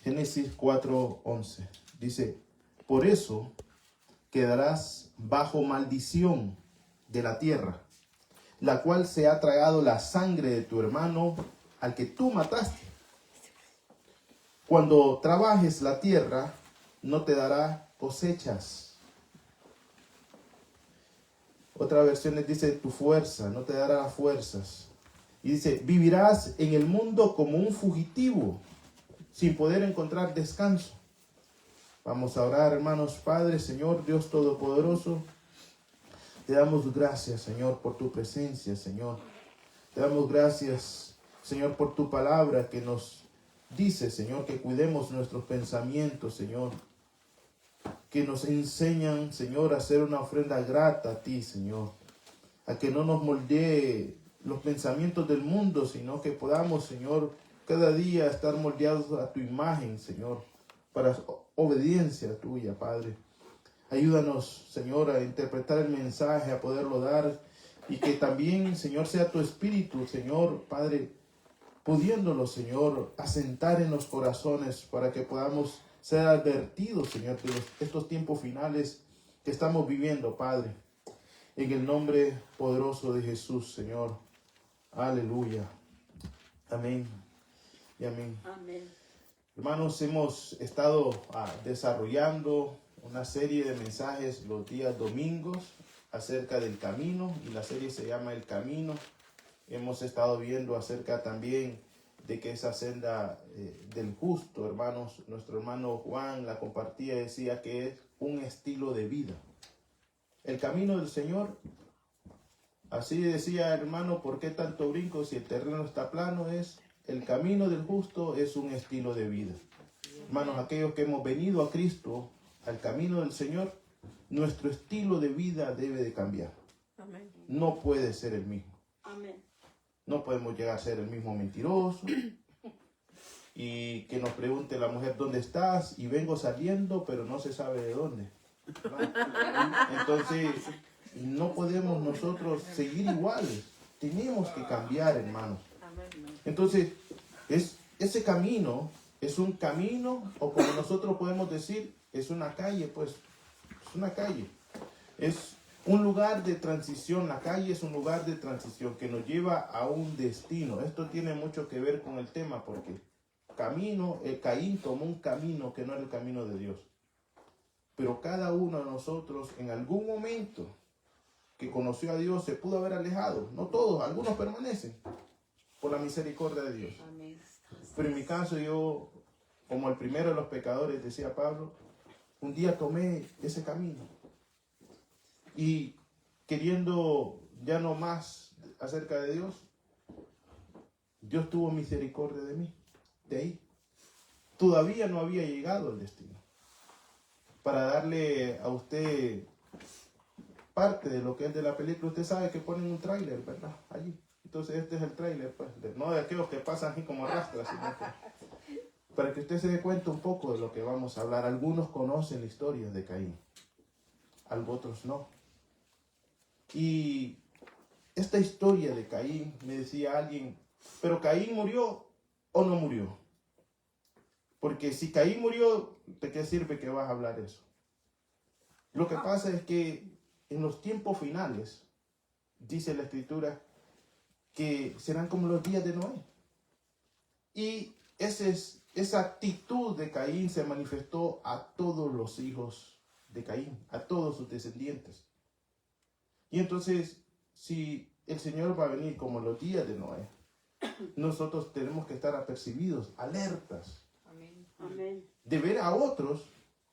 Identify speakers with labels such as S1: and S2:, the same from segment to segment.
S1: Génesis 4:11. Dice, por eso quedarás bajo maldición de la tierra, la cual se ha tragado la sangre de tu hermano al que tú mataste. Cuando trabajes la tierra, no te dará cosechas. Otra versión dice, tu fuerza, no te dará fuerzas. Y dice, vivirás en el mundo como un fugitivo, sin poder encontrar descanso. Vamos a orar, hermanos. Padre, Señor, Dios Todopoderoso, te damos gracias, Señor, por tu presencia, Señor. Te damos gracias, Señor, por tu palabra que nos dice, Señor, que cuidemos nuestros pensamientos, Señor. Que nos enseñan, Señor, a hacer una ofrenda grata a ti, Señor. A que no nos moldee los pensamientos del mundo, sino que podamos, Señor, cada día estar moldeados a tu imagen, Señor, para obediencia tuya, Padre. Ayúdanos, Señor, a interpretar el mensaje, a poderlo dar, y que también, Señor, sea tu espíritu, Señor, Padre, pudiéndolo, Señor, asentar en los corazones para que podamos ser advertidos, Señor, de estos tiempos finales que estamos viviendo, Padre. En el nombre poderoso de Jesús, Señor. Aleluya. Amén. Y amén.
S2: Amén.
S1: Hermanos, hemos estado desarrollando una serie de mensajes los días domingos acerca del camino, y la serie se llama El Camino. Hemos estado viendo acerca también de que esa senda del justo, hermanos, nuestro hermano Juan la compartía, decía que es un estilo de vida. El camino del Señor, así decía, hermano, ¿por qué tanto brinco si el terreno está plano? El camino del justo es un estilo de vida. Hermanos, aquellos que hemos venido a Cristo, al camino del Señor, nuestro estilo de vida debe de cambiar.
S2: Amén.
S1: No puede ser el mismo.
S2: Amén.
S1: No podemos llegar a ser el mismo mentiroso y que nos pregunte la mujer dónde estás y vengo saliendo, pero no se sabe de dónde. Entonces, no podemos nosotros seguir iguales. Tenemos que cambiar, hermanos. Entonces, ese camino es un camino, o como nosotros podemos decir, es una calle, pues. Es una calle. Es un lugar de transición. La calle es un lugar de transición que nos lleva a un destino. Esto tiene mucho que ver con el tema, porque Caín tomó un camino que no era el camino de Dios. Pero cada uno de nosotros en algún momento que conoció a Dios se pudo haber alejado. No todos, algunos permanecen por la misericordia de Dios.
S2: Amén.
S1: Pero en mi caso yo, como el primero de los pecadores, decía Pablo, un día tomé ese camino. Y queriendo ya no más acerca de Dios, Dios tuvo misericordia de mí. De ahí. Todavía no había llegado al destino. Para darle a usted parte de lo que es de la película, usted sabe que ponen un tráiler, ¿verdad? Allí. Entonces este es el tráiler, pues, no de aquellos que pasan así como rastras, sino que, para que usted se dé cuenta un poco de lo que vamos a hablar. Algunos conocen la historia de Caín, otros no. Y esta historia de Caín, me decía alguien, ¿pero Caín murió o no murió? Porque si Caín murió, ¿de qué sirve que vas a hablar eso? Lo que pasa es que en los tiempos finales, dice la Escritura, que serán como los días de Noé. Y esa actitud de Caín se manifestó a todos los hijos de Caín, a todos sus descendientes. Y entonces, si el Señor va a venir como los días de Noé, nosotros tenemos que estar apercibidos, alertas,
S2: Amén.
S1: de ver a otros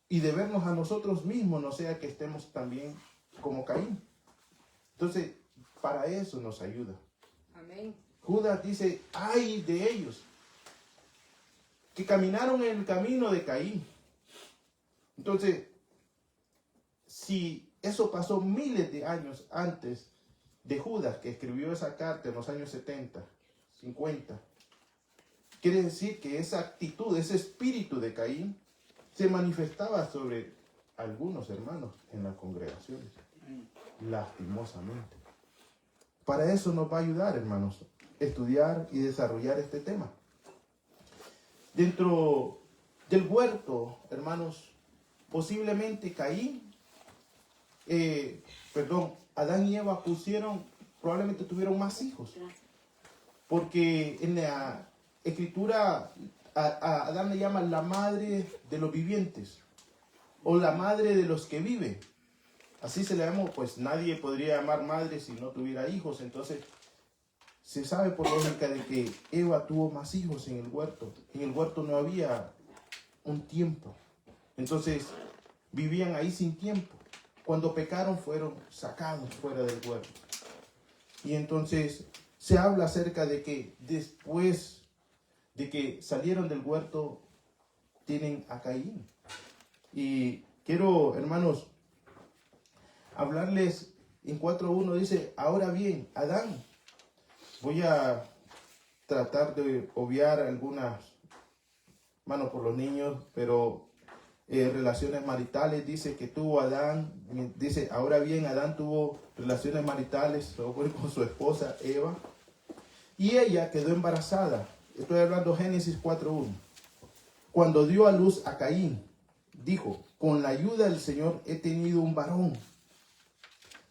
S1: y de vernos a nosotros mismos, no sea que estemos también como Caín. Entonces, para eso nos ayuda.
S2: Amén.
S1: Judas dice, ay de ellos, que caminaron en el camino de Caín. Entonces, si eso pasó miles de años antes de Judas, que escribió esa carta en los años 70, 50, quiere decir que esa actitud, ese espíritu de Caín, se manifestaba sobre algunos hermanos en las congregaciones, lastimosamente. Para eso nos va a ayudar, hermanos, estudiar y desarrollar este tema. Dentro del huerto, hermanos, posiblemente Adán y Eva probablemente tuvieron más hijos. Porque en la escritura a Adán le llaman la madre de los vivientes o la madre de los que viven. Así se le llama, pues nadie podría llamar madre si no tuviera hijos. Entonces se sabe por lógica de que Eva tuvo más hijos en el huerto. En el huerto no había un tiempo. Entonces vivían ahí sin tiempo. Cuando pecaron fueron sacados fuera del huerto. Y entonces se habla acerca de que después de que salieron del huerto tienen a Caín. Y quiero, hermanos, hablarles en 4.1. Dice, ahora bien, Adán. Voy a tratar de obviar algunas, manos por los niños, pero relaciones maritales, dice que tuvo Adán, dice, ahora bien, Adán tuvo relaciones maritales con su esposa Eva, y ella quedó embarazada. Estoy hablando Génesis 4.1. Cuando dio a luz a Caín, dijo, con la ayuda del Señor he tenido un varón.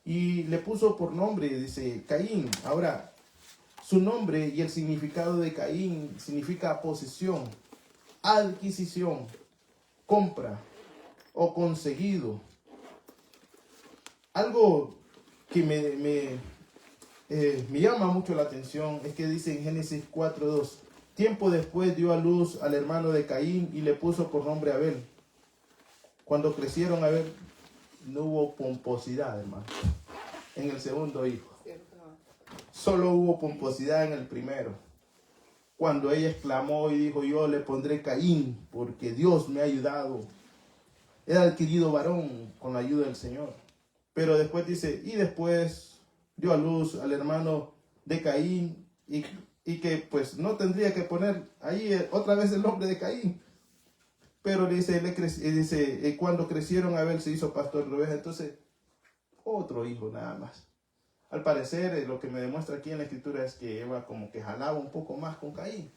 S1: Y le puso por nombre, dice, Caín. Ahora, su nombre y el significado de Caín significa posesión, adquisición, compra o conseguido. Algo que me llama mucho la atención es que dice en Génesis 4.2, tiempo después dio a luz al hermano de Caín y le puso por nombre Abel. Cuando crecieron Abel, no hubo pomposidad, hermano, en el segundo hijo. Solo hubo pomposidad en el primero. Cuando ella exclamó y dijo, yo le pondré Caín porque Dios me ha ayudado. He adquirido varón con la ayuda del Señor. Pero después dice, y después dio a luz al hermano de Caín y que pues no tendría que poner ahí otra vez el nombre de Caín. Pero dice, cuando crecieron Abel se hizo pastor de ovejas. Entonces, otro hijo nada más. Al parecer, lo que me demuestra aquí en la escritura es que Eva como que jalaba un poco más con Caín.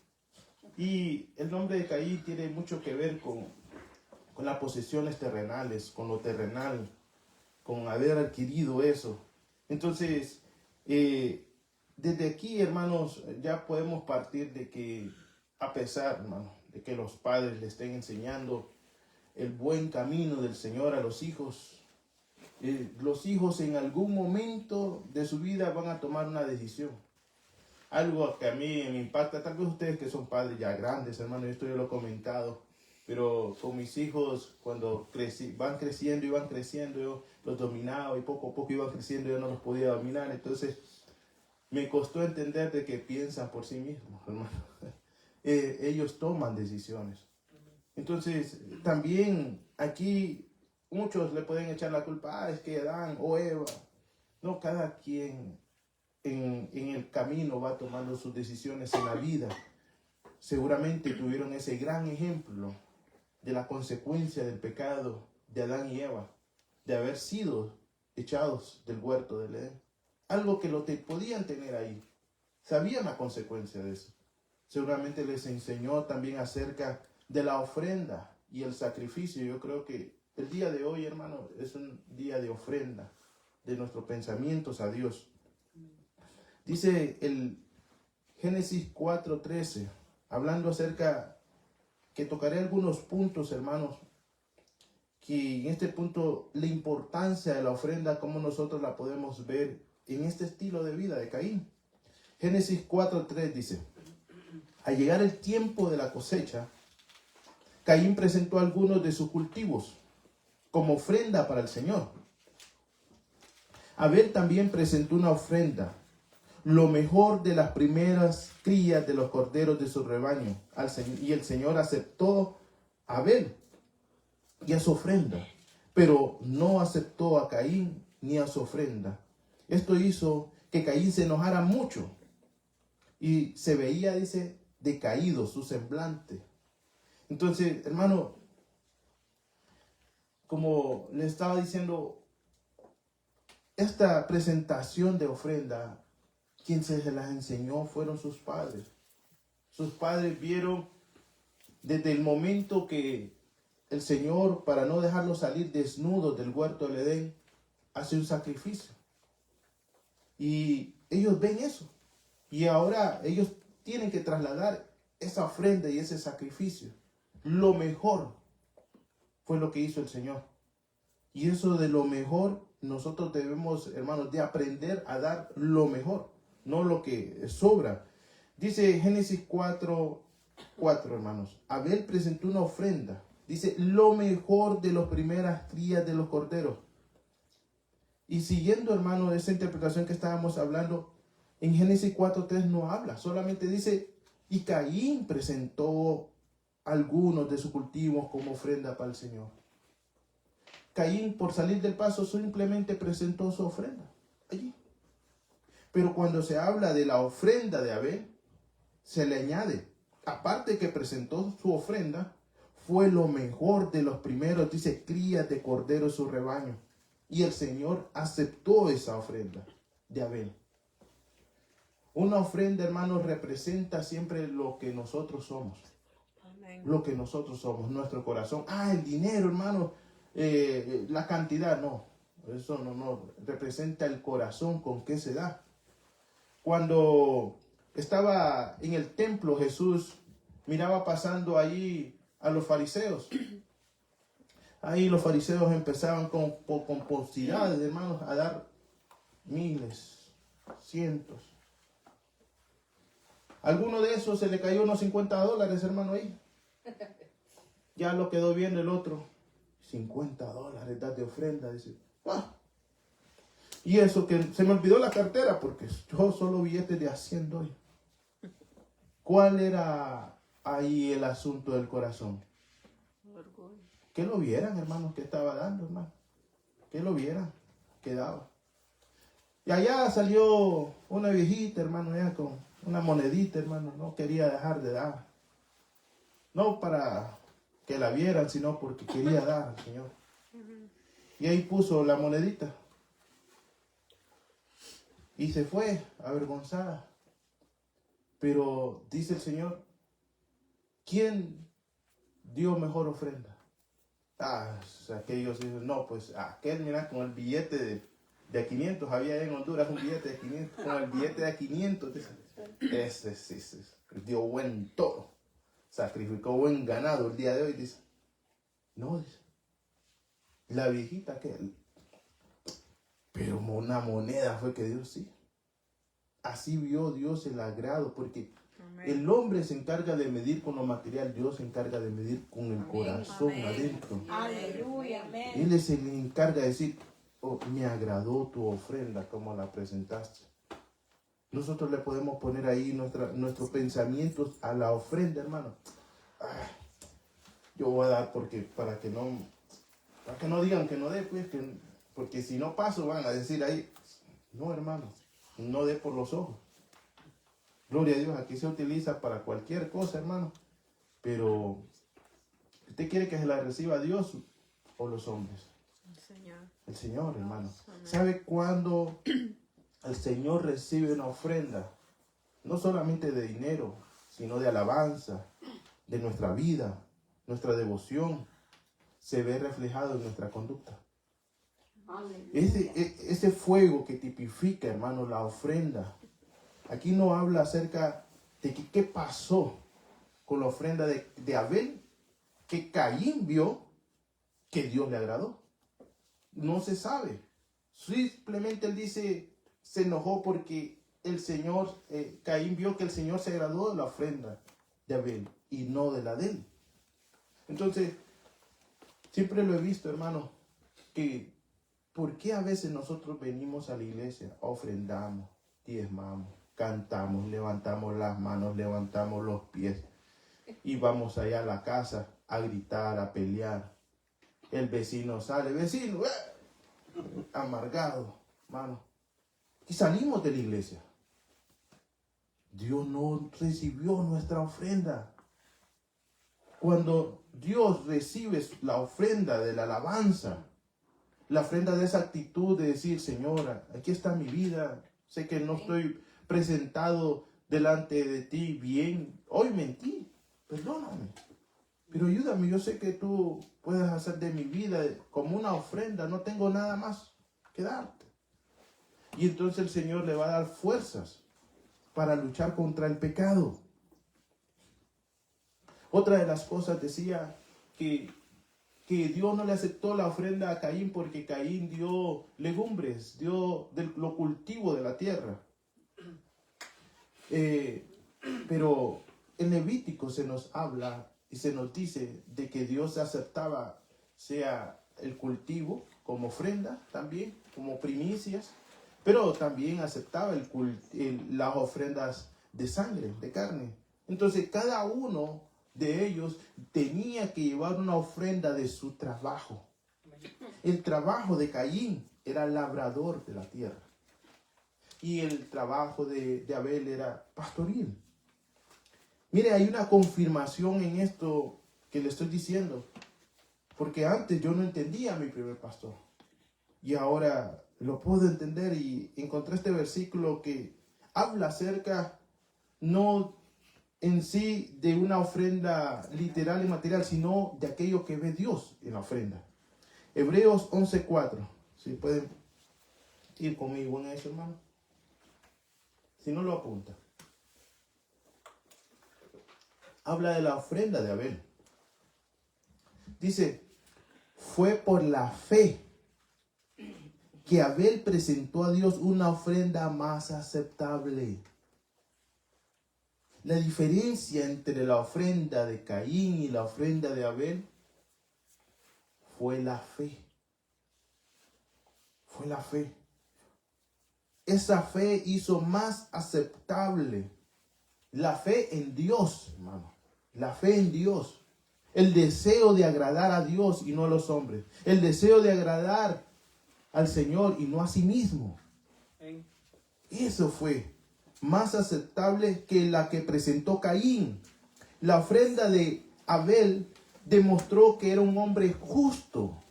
S1: Y el nombre de Caín tiene mucho que ver con las posesiones terrenales, con lo terrenal, con haber adquirido eso. Entonces, desde aquí, hermanos, ya podemos partir de que, a pesar, hermano, de que los padres le estén enseñando el buen camino del Señor a los hijos en algún momento de su vida van a tomar una decisión. Algo que a mí me impacta, tal vez ustedes que son padres ya grandes, hermano, esto yo lo he comentado, pero con mis hijos cuando van creciendo, yo los dominaba y poco a poco iban creciendo, yo no los podía dominar. Entonces me costó entender de que piensan por sí mismos, hermano. Ellos toman decisiones. Entonces también aquí muchos le pueden echar la culpa, es que Adán o Eva. No, cada quien en el camino va tomando sus decisiones en la vida. Seguramente tuvieron ese gran ejemplo de la consecuencia del pecado de Adán y Eva, de haber sido echados del huerto del Edén. Algo que podían tener ahí. Sabían la consecuencia de eso. Seguramente les enseñó también acerca de la ofrenda y el sacrificio. Yo creo que el día de hoy, hermano, es un día de ofrenda, de nuestros pensamientos a Dios. Dice el Génesis 4:13, hablando acerca, que tocaré algunos puntos, hermanos, que en este punto la importancia de la ofrenda, cómo nosotros la podemos ver en este estilo de vida de Caín. Génesis 4:3 dice, al llegar el tiempo de la cosecha, Caín presentó algunos de sus cultivos como ofrenda para el Señor. Abel también presentó una ofrenda, lo mejor de las primeras crías de los corderos de su rebaño, y el Señor aceptó a Abel y a su ofrenda, pero no aceptó a Caín ni a su ofrenda. Esto hizo que Caín se enojara mucho y se veía, dice, decaído su semblante. Entonces, hermano, como le estaba diciendo, esta presentación de ofrenda, quien se las enseñó fueron sus padres. Sus padres vieron desde el momento que el Señor, para no dejarlos salir desnudos del huerto del Edén, hace un sacrificio. Y ellos ven eso. Y ahora ellos tienen que trasladar esa ofrenda y ese sacrificio. Lo mejor fue lo que hizo el Señor. Y eso de lo mejor, nosotros debemos, hermanos, de aprender a dar lo mejor, no lo que sobra. Dice Génesis 4, hermanos. Abel presentó una ofrenda. Dice, lo mejor de las primeras crías de los corderos. Y siguiendo, hermano, esa interpretación que estábamos hablando, en Génesis 4:3 no habla. Solamente dice, y Caín presentó algunos de sus cultivos como ofrenda para el Señor. Caín, por salir del paso, simplemente presentó su ofrenda allí. Pero cuando se habla de la ofrenda de Abel, se le añade, aparte que presentó su ofrenda, fue lo mejor de los primeros, dice, crías de cordero su rebaño. Y el Señor aceptó esa ofrenda de Abel. Una ofrenda, hermanos, representa siempre lo que nosotros somos. Amén. Lo que nosotros somos, nuestro corazón. El dinero, hermano, la cantidad, no. Eso no. Representa el corazón con que se da. Cuando estaba en el templo, Jesús miraba pasando ahí a los fariseos. Ahí los fariseos empezaban con pomposidades, hermanos, a dar miles, cientos. Alguno de esos se le cayó unos $50, hermano, ahí. Ya lo quedó viendo el otro. $50, das de ofrenda, dice. Y eso que se me olvidó la cartera, porque yo solo billetes de a 100 doy. ¿Cuál era ahí el asunto del corazón? Que lo vieran, hermanos, que estaba dando, hermano. Que lo vieran, que daba. Y allá salió una viejita, hermano, ya con una monedita, hermano. No quería dejar de dar. No para que la vieran, sino porque quería dar al Señor. Y ahí puso la monedita. Y se fue avergonzada. Pero dice el Señor, ¿quién dio mejor ofrenda? Aquellos dicen, no, pues aquel, mira, con el billete de 500, había en Honduras un billete de 500, con el billete de 500, dice, ese sí, dio buen toro, sacrificó buen ganado el día de hoy, dice. No, dice, la viejita aquel, pero una moneda fue que Dios sí. Así vio Dios el agrado, porque el hombre se encarga de medir con lo material, Dios se encarga de medir con el corazón adentro.
S2: Aleluya, amén.
S1: Él se le encarga de decir, me agradó tu ofrenda, como la presentaste. Nosotros le podemos poner ahí nuestros pensamientos a la ofrenda, hermano. Yo voy a dar para que no digan que no dé, pues, porque si no paso van a decir ahí, no, hermano, no dé por los ojos. Gloria a Dios, aquí se utiliza para cualquier cosa, hermano. Pero, ¿usted quiere que se la reciba Dios o los hombres? El Señor, hermano. Amén. ¿Sabe cuándo el Señor recibe una ofrenda? No solamente de dinero, sino de alabanza, de nuestra vida, nuestra devoción. Se ve reflejado en nuestra conducta. Ese fuego que tipifica, hermano, la ofrenda. Aquí no habla acerca de qué pasó con la ofrenda de Abel, que Caín vio que Dios le agradó. No se sabe. Simplemente él dice, se enojó porque el Señor, Caín vio que el Señor se agradó de la ofrenda de Abel y no de la de él. Entonces, siempre lo he visto, hermano, que ¿por qué a veces nosotros venimos a la iglesia, ofrendamos, diezmamos, cantamos, levantamos las manos, levantamos los pies y vamos allá a la casa a gritar, a pelear? El vecino sale, vecino, amargado, hermano. Y salimos de la iglesia. Dios no recibió nuestra ofrenda. Cuando Dios recibe la ofrenda de la alabanza, la ofrenda de esa actitud de decir, Señora, aquí está mi vida, sé que no estoy presentado delante de ti bien, hoy mentí, perdóname. Pero ayúdame, yo sé que tú puedes hacer de mi vida como una ofrenda, no tengo nada más que darte. Y entonces el Señor le va a dar fuerzas para luchar contra el pecado. Otra de las cosas decía que Dios no le aceptó la ofrenda a Caín porque Caín dio legumbres, dio lo cultivo de la tierra. Pero en Levítico se nos habla y se nos dice de que Dios aceptaba sea el cultivo como ofrenda también, como primicias, pero también aceptaba las ofrendas de sangre, de carne. Entonces cada uno de ellos tenía que llevar una ofrenda de su trabajo. El trabajo de Caín era labrador de la tierra. Y el trabajo de Abel era pastoril. Mire, hay una confirmación en esto que le estoy diciendo. Porque antes yo no entendía a mi primer pastor. Y ahora lo puedo entender y encontré este versículo que habla acerca, no en sí de una ofrenda literal y material, sino de aquello que ve Dios en la ofrenda. Hebreos 11:4. Si pueden ir conmigo en eso, hermano. Si no lo apunta. Habla de la ofrenda de Abel. Dice, fue por la fe que Abel presentó a Dios una ofrenda más aceptable. La diferencia entre la ofrenda de Caín y la ofrenda de Abel fue la fe. Fue la fe. Esa fe hizo más aceptable la fe en Dios, hermano. La fe en Dios. El deseo de agradar a Dios y no a los hombres. El deseo de agradar al Señor y no a sí mismo. Eso fue más aceptable que la que presentó Caín. La ofrenda de Abel demostró que era un hombre justo.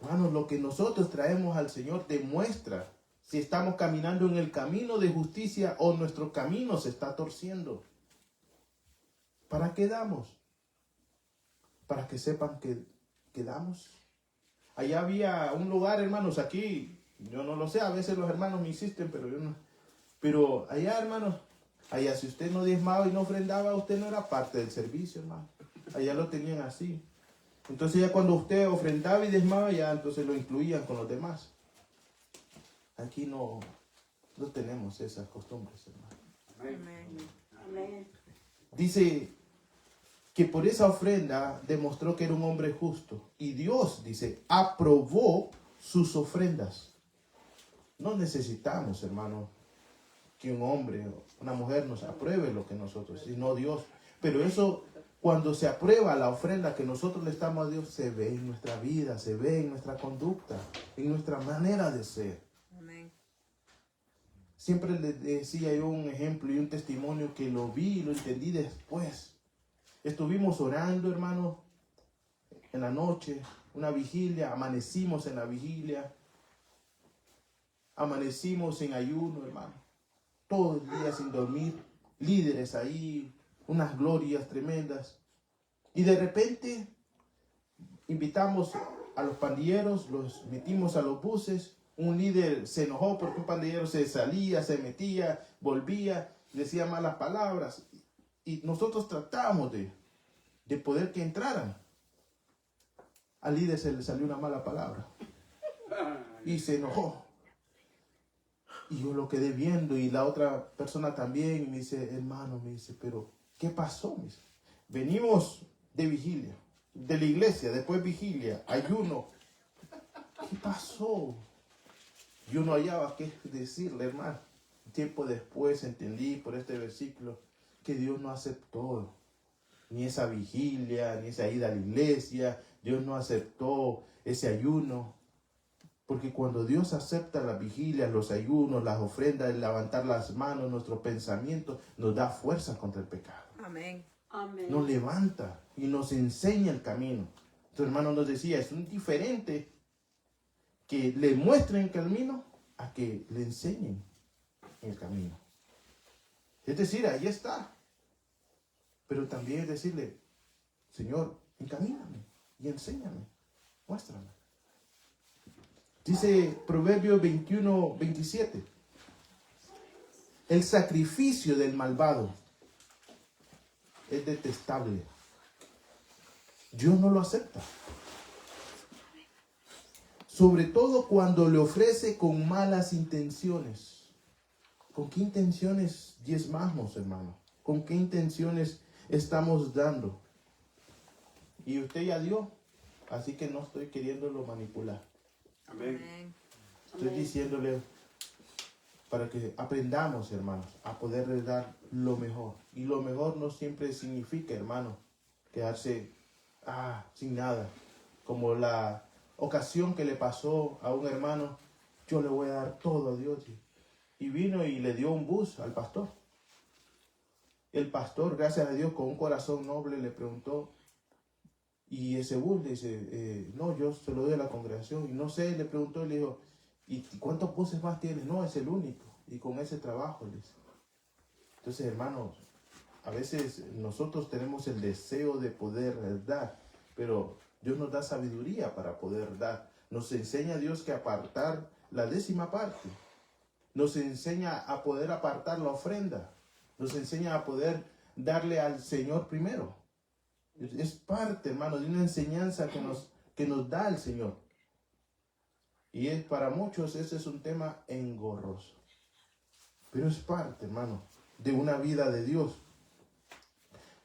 S1: Hermanos, lo que nosotros traemos al Señor demuestra si estamos caminando en el camino de justicia o nuestro camino se está torciendo. ¿Para qué damos? Para que sepan que damos. Allá había un lugar, hermanos, aquí, yo no lo sé, a veces los hermanos me insisten, pero yo no. Pero allá, hermanos, allá si usted no diezmaba y no ofrendaba, usted no era parte del servicio, hermano. Allá lo tenían así. Entonces ya cuando usted ofrendaba y diezmaba, ya entonces lo incluían con los demás. Aquí no tenemos esas costumbres, hermano.
S2: Amén. Amén.
S1: Dice que por esa ofrenda demostró que era un hombre justo. Y Dios, dice, aprobó sus ofrendas. No necesitamos, hermano, que un hombre o una mujer nos apruebe lo que nosotros, sino Dios. Pero eso, cuando se aprueba la ofrenda que nosotros le estamos a Dios, se ve en nuestra vida, se ve en nuestra conducta, en nuestra manera de ser.
S2: Amén.
S1: Siempre les decía yo un ejemplo y un testimonio que lo vi y lo entendí después. Estuvimos orando, hermano, en la noche, una vigilia, amanecimos en la vigilia, amanecimos en ayuno, hermano, todo el día sin dormir, líderes ahí, unas glorias tremendas. Y de repente invitamos a los pandilleros, los metimos a los buses. Un líder se enojó porque un pandillero se salía, se metía, volvía, decía malas palabras. Y nosotros tratamos de poder que entraran. Al líder se le salió una mala palabra. Y se enojó. Y yo lo quedé viendo y la otra persona también. Y me dice, hermano, me dice, pero ¿qué pasó? Me dice, venimos de vigilia, de la iglesia, después vigilia, ayuno. ¿Qué pasó? Yo no hallaba qué decirle, hermano. Tiempo después entendí por este versículo que Dios no aceptó ni esa vigilia, ni esa ida a la iglesia. Dios no aceptó ese ayuno. Porque cuando Dios acepta las vigilias, los ayunos, las ofrendas, el levantar las manos, nuestros pensamientos, nos da fuerza contra el pecado.
S2: Amén.
S3: Amén.
S1: Nos levanta y nos enseña el camino. Tu hermano nos decía, es un diferente que le muestren el camino a que le enseñen el camino. Es decir, ahí está. Pero también es decirle, Señor, encamíname y enséñame, muéstrame. Dice Proverbios 21:27. El sacrificio del malvado es detestable. Dios no lo acepta. Sobre todo cuando le ofrece con malas intenciones. ¿Con qué intenciones diezmamos, hermano? ¿Con qué intenciones estamos dando? Y usted ya dio, así que no estoy queriéndolo manipular.
S3: Amén.
S1: Estoy diciéndole para que aprendamos, hermanos, a poder dar lo mejor. Y lo mejor no siempre significa, hermano, quedarse sin nada. Como la ocasión que le pasó a un hermano, yo le voy a dar todo a Dios. Y vino y le dio un bus al pastor. El pastor, gracias a Dios, con un corazón noble, le preguntó, y ese bus dice, no, yo se lo doy a la congregación. Y no sé, le preguntó y le dijo, ¿y cuántos buses más tienes? No, es el único. Y con ese trabajo, le dice. Entonces, hermanos, a veces nosotros tenemos el deseo de poder dar, pero Dios nos da sabiduría para poder dar. Nos enseña Dios que apartar la 10ª parte. Nos enseña a poder apartar la ofrenda. Nos enseña a poder darle al Señor primero. Es parte, hermano, de una enseñanza que nos da el Señor. Y es para muchos ese es un tema engorroso. Pero es parte, hermano, de una vida de Dios.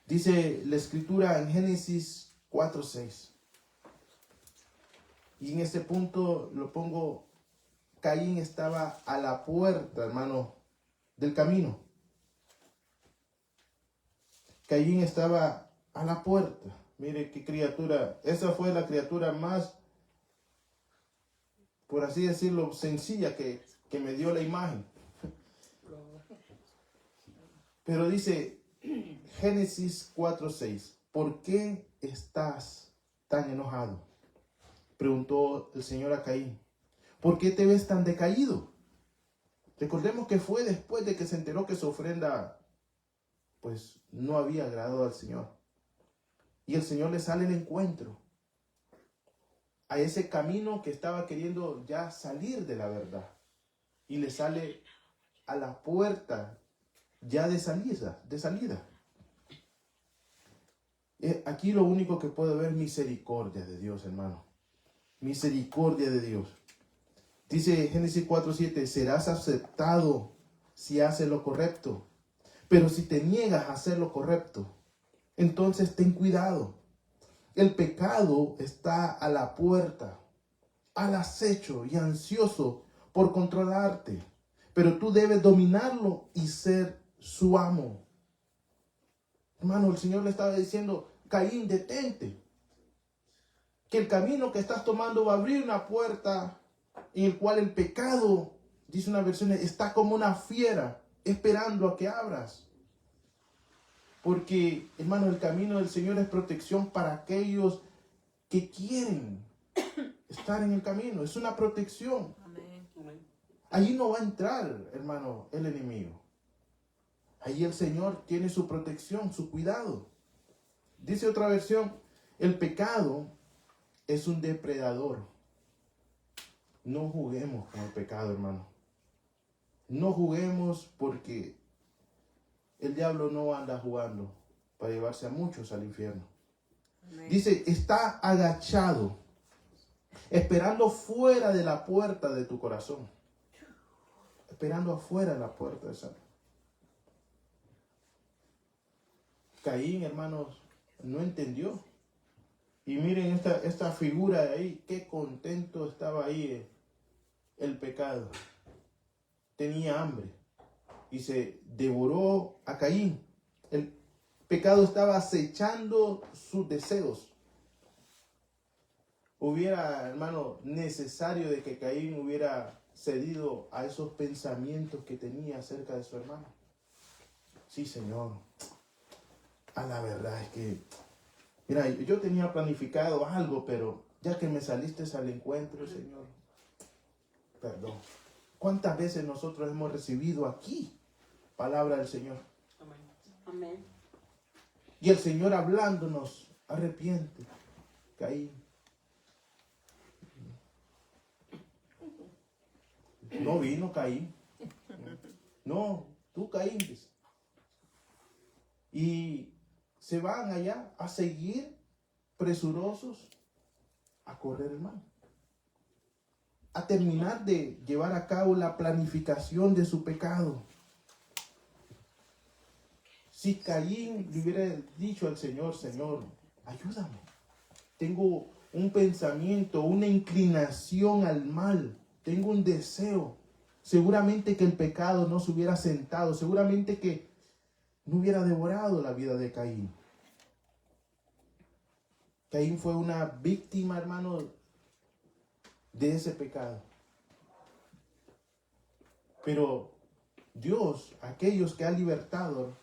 S1: Dice la Escritura en Génesis 4:6. Y en este punto lo pongo, Caín estaba a la puerta, hermano, del camino. Caín estaba a la puerta. Mire qué criatura. Esa fue la criatura más, por así decirlo, sencilla que me dio la imagen. Pero dice Génesis 4:6. ¿Por qué estás tan enojado? Preguntó el Señor a Caín. ¿Por qué te ves tan decaído? Recordemos que fue después de que se enteró que su ofrenda pues no había agradado al Señor. Y el Señor le sale el encuentro a ese camino que estaba queriendo ya salir de la verdad. Y le sale a la puerta ya de salida. Aquí lo único que puedo ver es misericordia de Dios, hermano. Misericordia de Dios. Dice Génesis 4:7, serás aceptado si haces lo correcto. Pero si te niegas a hacer lo correcto, entonces ten cuidado. El pecado está a la puerta, al acecho y ansioso por controlarte. Pero tú debes dominarlo y ser su amo. Hermano, el Señor le estaba diciendo, Caín, detente. Que el camino que estás tomando va a abrir una puerta en el cual el pecado, dice una versión, está como una fiera esperando a que abras. Porque, hermano, el camino del Señor es protección para aquellos que quieren estar en el camino. Es una protección.
S2: Amén.
S1: Allí no va a entrar, hermano, el enemigo. Allí el Señor tiene su protección, su cuidado. Dice otra versión, el pecado es un depredador. No juguemos con el pecado, hermano. No juguemos porque el diablo no anda jugando para llevarse a muchos al infierno.
S2: Amén.
S1: Dice, está agachado, esperando fuera de la puerta de tu corazón. Esperando afuera de la puerta de esa. Caín, hermanos, no entendió. Y miren esta figura de ahí, qué contento estaba ahí el pecado. Tenía hambre y se devoró a Caín. El pecado estaba acechando sus deseos. Hubiera, hermano, necesario de que Caín hubiera cedido a esos pensamientos que tenía acerca de su hermano. Sí, Señor. A la verdad es que, mira, yo tenía planificado algo, pero ya que me saliste al encuentro, Señor, perdón. ¿Cuántas veces nosotros hemos recibido aquí palabra del Señor?
S3: Amén.
S2: Amén.
S1: Y el Señor hablándonos arrepiente, Caín. No vino Caín. No, tú Caín. Dice. Y se van allá a seguir presurosos a correr el mal. A terminar de llevar a cabo la planificación de su pecado. Si Caín le hubiera dicho al Señor, Señor, ayúdame. Tengo un pensamiento, una inclinación al mal. Tengo un deseo. Seguramente que el pecado no se hubiera sentado. Seguramente que no hubiera devorado la vida de Caín. Caín fue una víctima, hermano, de ese pecado. Pero Dios, aquellos que ha libertado,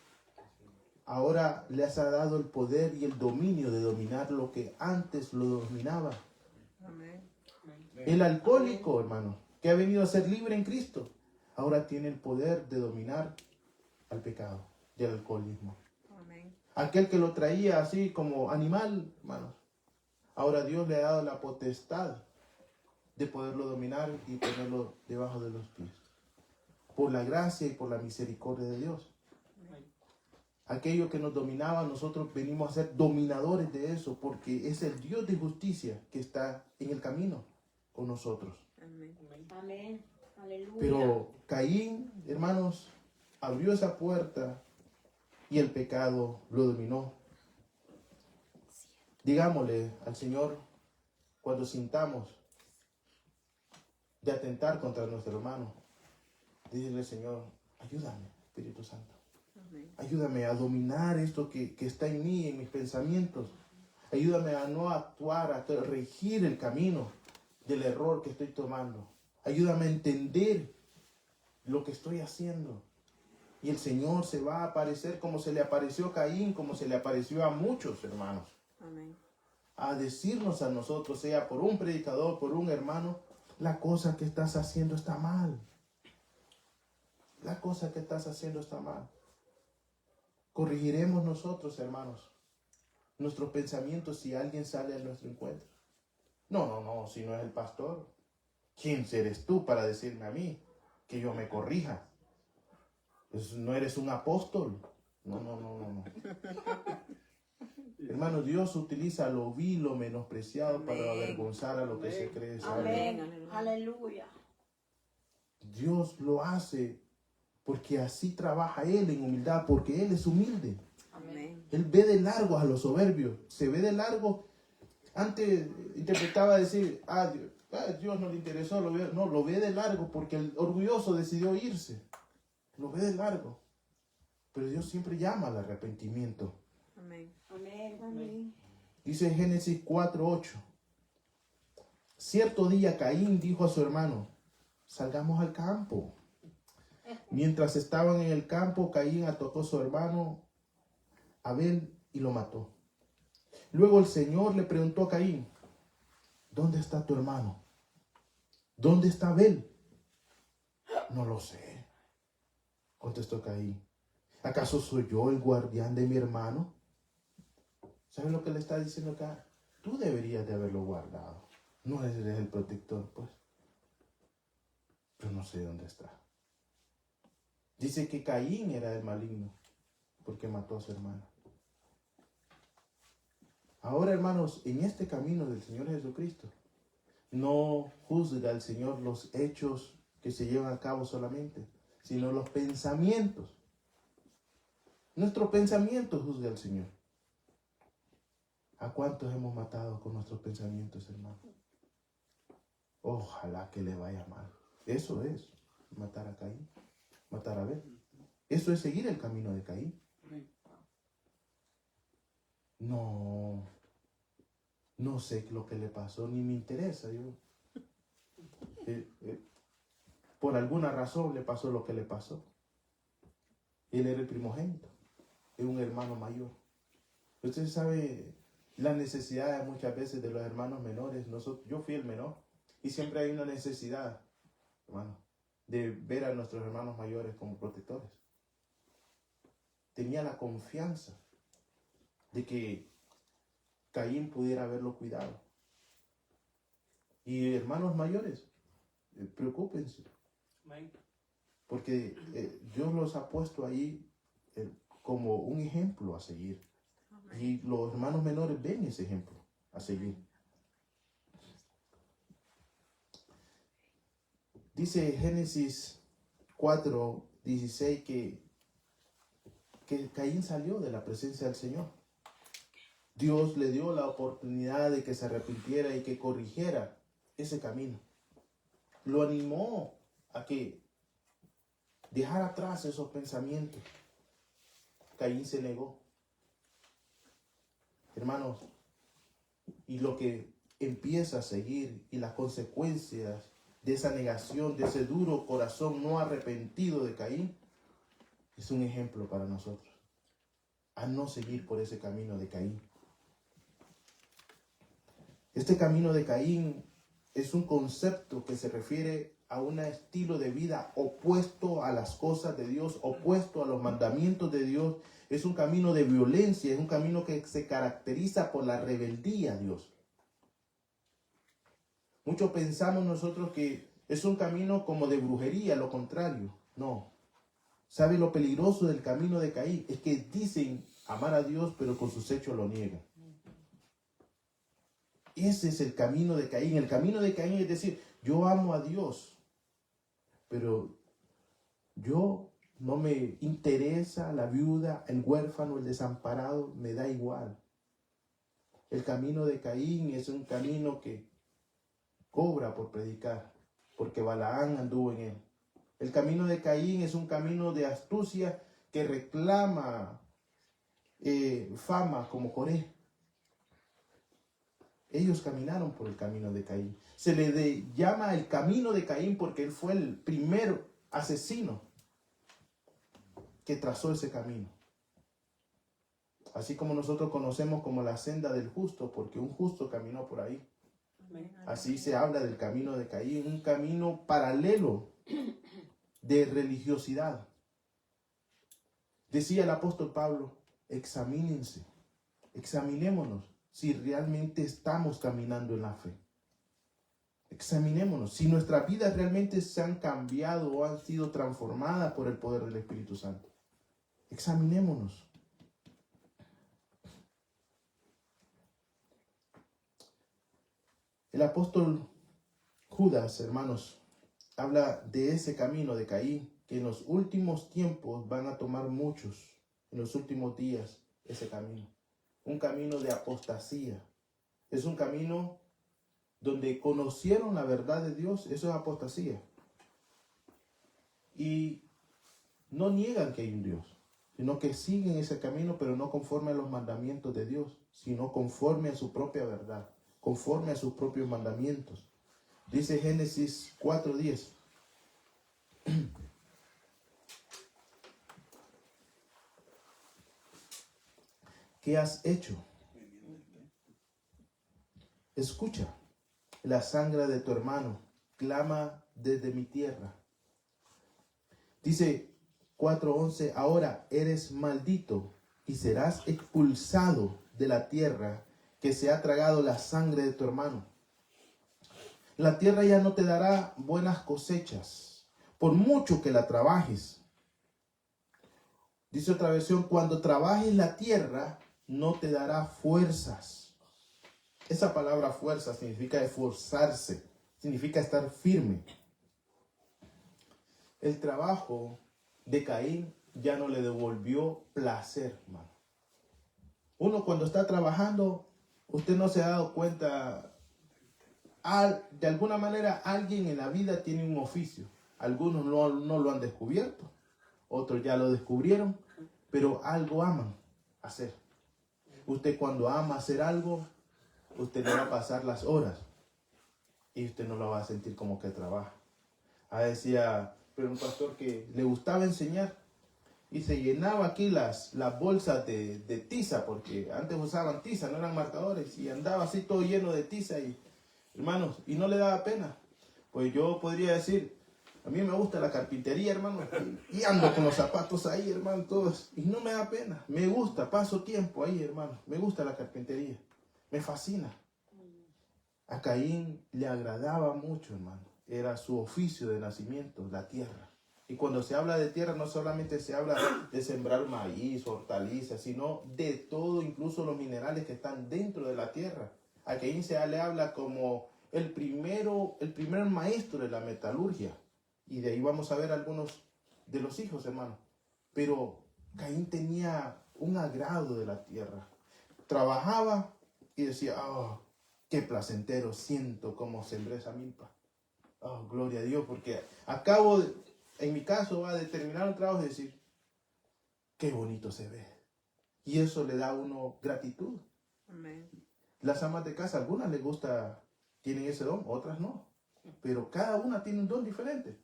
S1: ahora les ha dado el poder y el dominio de dominar lo que antes lo dominaba.
S2: Amén.
S1: El alcohólico, hermano, que ha venido a ser libre en Cristo, ahora tiene el poder de dominar al pecado del alcoholismo.
S2: Amén.
S1: Aquel que lo traía así como animal, hermanos, ahora Dios le ha dado la potestad de poderlo dominar y ponerlo debajo de los pies. Por la gracia y por la misericordia de Dios. Aquello que nos dominaba, nosotros venimos a ser dominadores de eso, porque es el Dios de justicia que está en el camino con nosotros.
S2: Amén.
S3: Amén. Aleluya.
S1: Pero Caín, hermanos, abrió esa puerta y el pecado lo dominó. Digámosle al Señor, cuando sintamos de atentar contra nuestro hermano, dígale, Señor, ayúdame, Espíritu Santo.
S2: Amén.
S1: Ayúdame a dominar esto que está en mí, en mis pensamientos. Ayúdame a no actuar, a regir el camino del error que estoy tomando. Ayúdame a entender lo que estoy haciendo. Y el Señor se va a aparecer como se le apareció a Caín, como se le apareció a muchos hermanos.
S2: Amén.
S1: A decirnos a nosotros, sea por un predicador, por un hermano, la cosa que estás haciendo está mal. La cosa que estás haciendo está mal. Corregiremos nosotros, hermanos, nuestros pensamientos si alguien sale a nuestro encuentro. No, si no es el pastor. ¿Quién eres tú para decirme a mí que yo me corrija? Pues no eres un apóstol. No. Hermano, Dios utiliza lo vil, lo menospreciado para avergonzar a lo que se cree sabio.
S3: Amén. Aleluya.
S1: Dios lo hace porque así trabaja Él en humildad, porque Él es humilde.
S2: Amén.
S1: Él ve de largo a los soberbios. Se ve de largo. Antes interpretaba decir, Dios no le interesó. Lo ve de largo porque el orgulloso decidió irse. Lo ve de largo. Pero Dios siempre llama al arrepentimiento.
S2: Amén.
S3: Amén. Amén.
S1: Dice Génesis 4:8. Cierto día Caín dijo a su hermano, salgamos al campo. Mientras estaban en el campo, Caín atacó a su hermano Abel y lo mató. Luego el Señor le preguntó a Caín, ¿dónde está tu hermano? ¿Dónde está Abel? No lo sé, contestó Caín. ¿Acaso soy yo el guardián de mi hermano? ¿Sabes lo que le está diciendo acá? Tú deberías de haberlo guardado. No eres el protector, pues. Pero no sé dónde está. Dice que Caín era el maligno porque mató a su hermano. Ahora, hermanos, en este camino del Señor Jesucristo, no juzga el Señor los hechos que se llevan a cabo solamente, sino los pensamientos. Nuestro pensamiento juzga al Señor. ¿A cuántos hemos matado con nuestros pensamientos, hermano? Ojalá que le vaya mal. Eso es matar a Caín, matar a Abel. Eso es seguir el camino de Caín. No sé lo que le pasó, ni me interesa. Por alguna razón le pasó lo que le pasó. Él era el primogénito, era un hermano mayor. Usted sabe la necesidad muchas veces de los hermanos menores. Yo fui el menor y siempre hay una necesidad, hermano, de ver a nuestros hermanos mayores como protectores. Tenía la confianza de que Caín pudiera haberlo cuidado. Y hermanos mayores, preocúpense.
S4: Amén.
S1: Porque Dios los ha puesto ahí como un ejemplo a seguir.
S2: Amén.
S1: Y los hermanos menores ven ese ejemplo a seguir. Dice Génesis 4:16 que Caín salió de la presencia del Señor. Dios le dio la oportunidad de que se arrepintiera y que corrigiera ese camino. Lo animó a que dejara atrás esos pensamientos. Caín se negó. Hermanos, y lo que empieza a seguir y las consecuencias de esa negación, de ese duro corazón no arrepentido de Caín, es un ejemplo para nosotros. A no seguir por ese camino de Caín. Este camino de Caín es un concepto que se refiere a un estilo de vida opuesto a las cosas de Dios, opuesto a los mandamientos de Dios. Es un camino de violencia, es un camino que se caracteriza por la rebeldía a Dios. Muchos pensamos nosotros que es un camino como de brujería, lo contrario. No. ¿Sabe lo peligroso del camino de Caín? Es que dicen amar a Dios, pero con sus hechos lo niegan. Ese es el camino de Caín. El camino de Caín es decir, yo amo a Dios, pero yo no me interesa la viuda, el huérfano, el desamparado, me da igual. El camino de Caín es un camino que cobra por predicar, porque Balaán anduvo en él. El camino de Caín es un camino de astucia que reclama fama como Coré. Ellos caminaron por el camino de Caín. Se le llama el camino de Caín porque él fue el primer asesino que trazó ese camino. Así como nosotros conocemos como la senda del justo, porque un justo caminó por ahí. Así se habla del camino de Caín, un camino paralelo de religiosidad. Decía el apóstol Pablo, examínense, examinémonos si realmente estamos caminando en la fe. Examinémonos si nuestras vidas realmente se han cambiado o han sido transformadas por el poder del Espíritu Santo. Examinémonos. El apóstol Judas, hermanos, habla de ese camino de Caín, que en los últimos tiempos van a tomar muchos, en los últimos días, ese camino. Un camino de apostasía. Es un camino donde conocieron la verdad de Dios, eso es apostasía. Y no niegan que hay un Dios, sino que siguen ese camino, pero no conforme a los mandamientos de Dios, sino conforme a su propia verdad, conforme a sus propios mandamientos. Dice Génesis 4:10. ¿Qué has hecho? Escucha, la sangre de tu hermano clama desde mi tierra. Dice 4:11, ahora eres maldito y serás expulsado de la tierra que se ha tragado la sangre de tu hermano. La tierra ya no te dará buenas cosechas, por mucho que la trabajes. Dice otra versión, cuando trabajes la tierra, no te dará fuerzas. Esa palabra fuerza significa esforzarse, significa estar firme. El trabajo de Caín ya no le devolvió placer, hermano. Uno cuando está trabajando, usted no se ha dado cuenta, de alguna manera alguien en la vida tiene un oficio. Algunos no lo han descubierto, otros ya lo descubrieron, pero algo aman hacer. Usted cuando ama hacer algo, usted le va a pasar las horas y usted no lo va a sentir como que trabaja. Decía, pero un pastor que le gustaba enseñar y se llenaba aquí las bolsas de tiza, porque antes usaban tiza, no eran marcadores, y andaba así todo lleno de tiza, y hermanos, y no le daba pena. Pues yo podría decir, a mí me gusta la carpintería, hermano, y ando con los zapatos ahí, hermano, todos, y no me da pena, me gusta, paso tiempo ahí, hermano, me gusta la carpintería. Me fascina. A Caín le agradaba mucho, hermano. Era su oficio de nacimiento, la tierra. Y cuando se habla de tierra, no solamente se habla de sembrar maíz, hortalizas, sino de todo, incluso los minerales que están dentro de la tierra. A Caín se le habla como el primer maestro de la metalurgia. Y de ahí vamos a ver algunos de los hijos, hermano. Pero Caín tenía un agrado de la tierra. Trabajaba y decía, oh, qué placentero siento como sembré esa milpa. Oh, gloria a Dios, porque acabo, en mi caso, va a determinar un trabajo y decir, qué bonito se ve. Y eso le da a uno gratitud.
S2: Amén.
S1: Las amas de casa, algunas les gusta, tienen ese don, otras no. Pero cada una tiene un don diferente.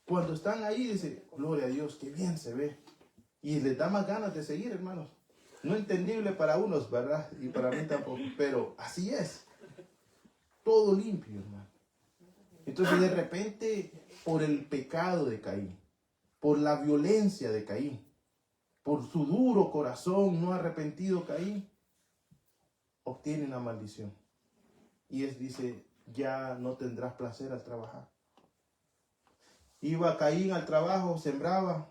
S1: Cuando están ahí, dice, gloria a Dios, qué bien se ve. Y les da más ganas de seguir, hermanos. No entendible para unos, ¿verdad? Y para mí tampoco. Pero así es. Todo limpio, hermano. Entonces, de repente, por el pecado de Caín, por la violencia de Caín, por su duro corazón no arrepentido Caín, obtiene una maldición. Y dice, ya no tendrás placer al trabajar. Iba Caín al trabajo, sembraba.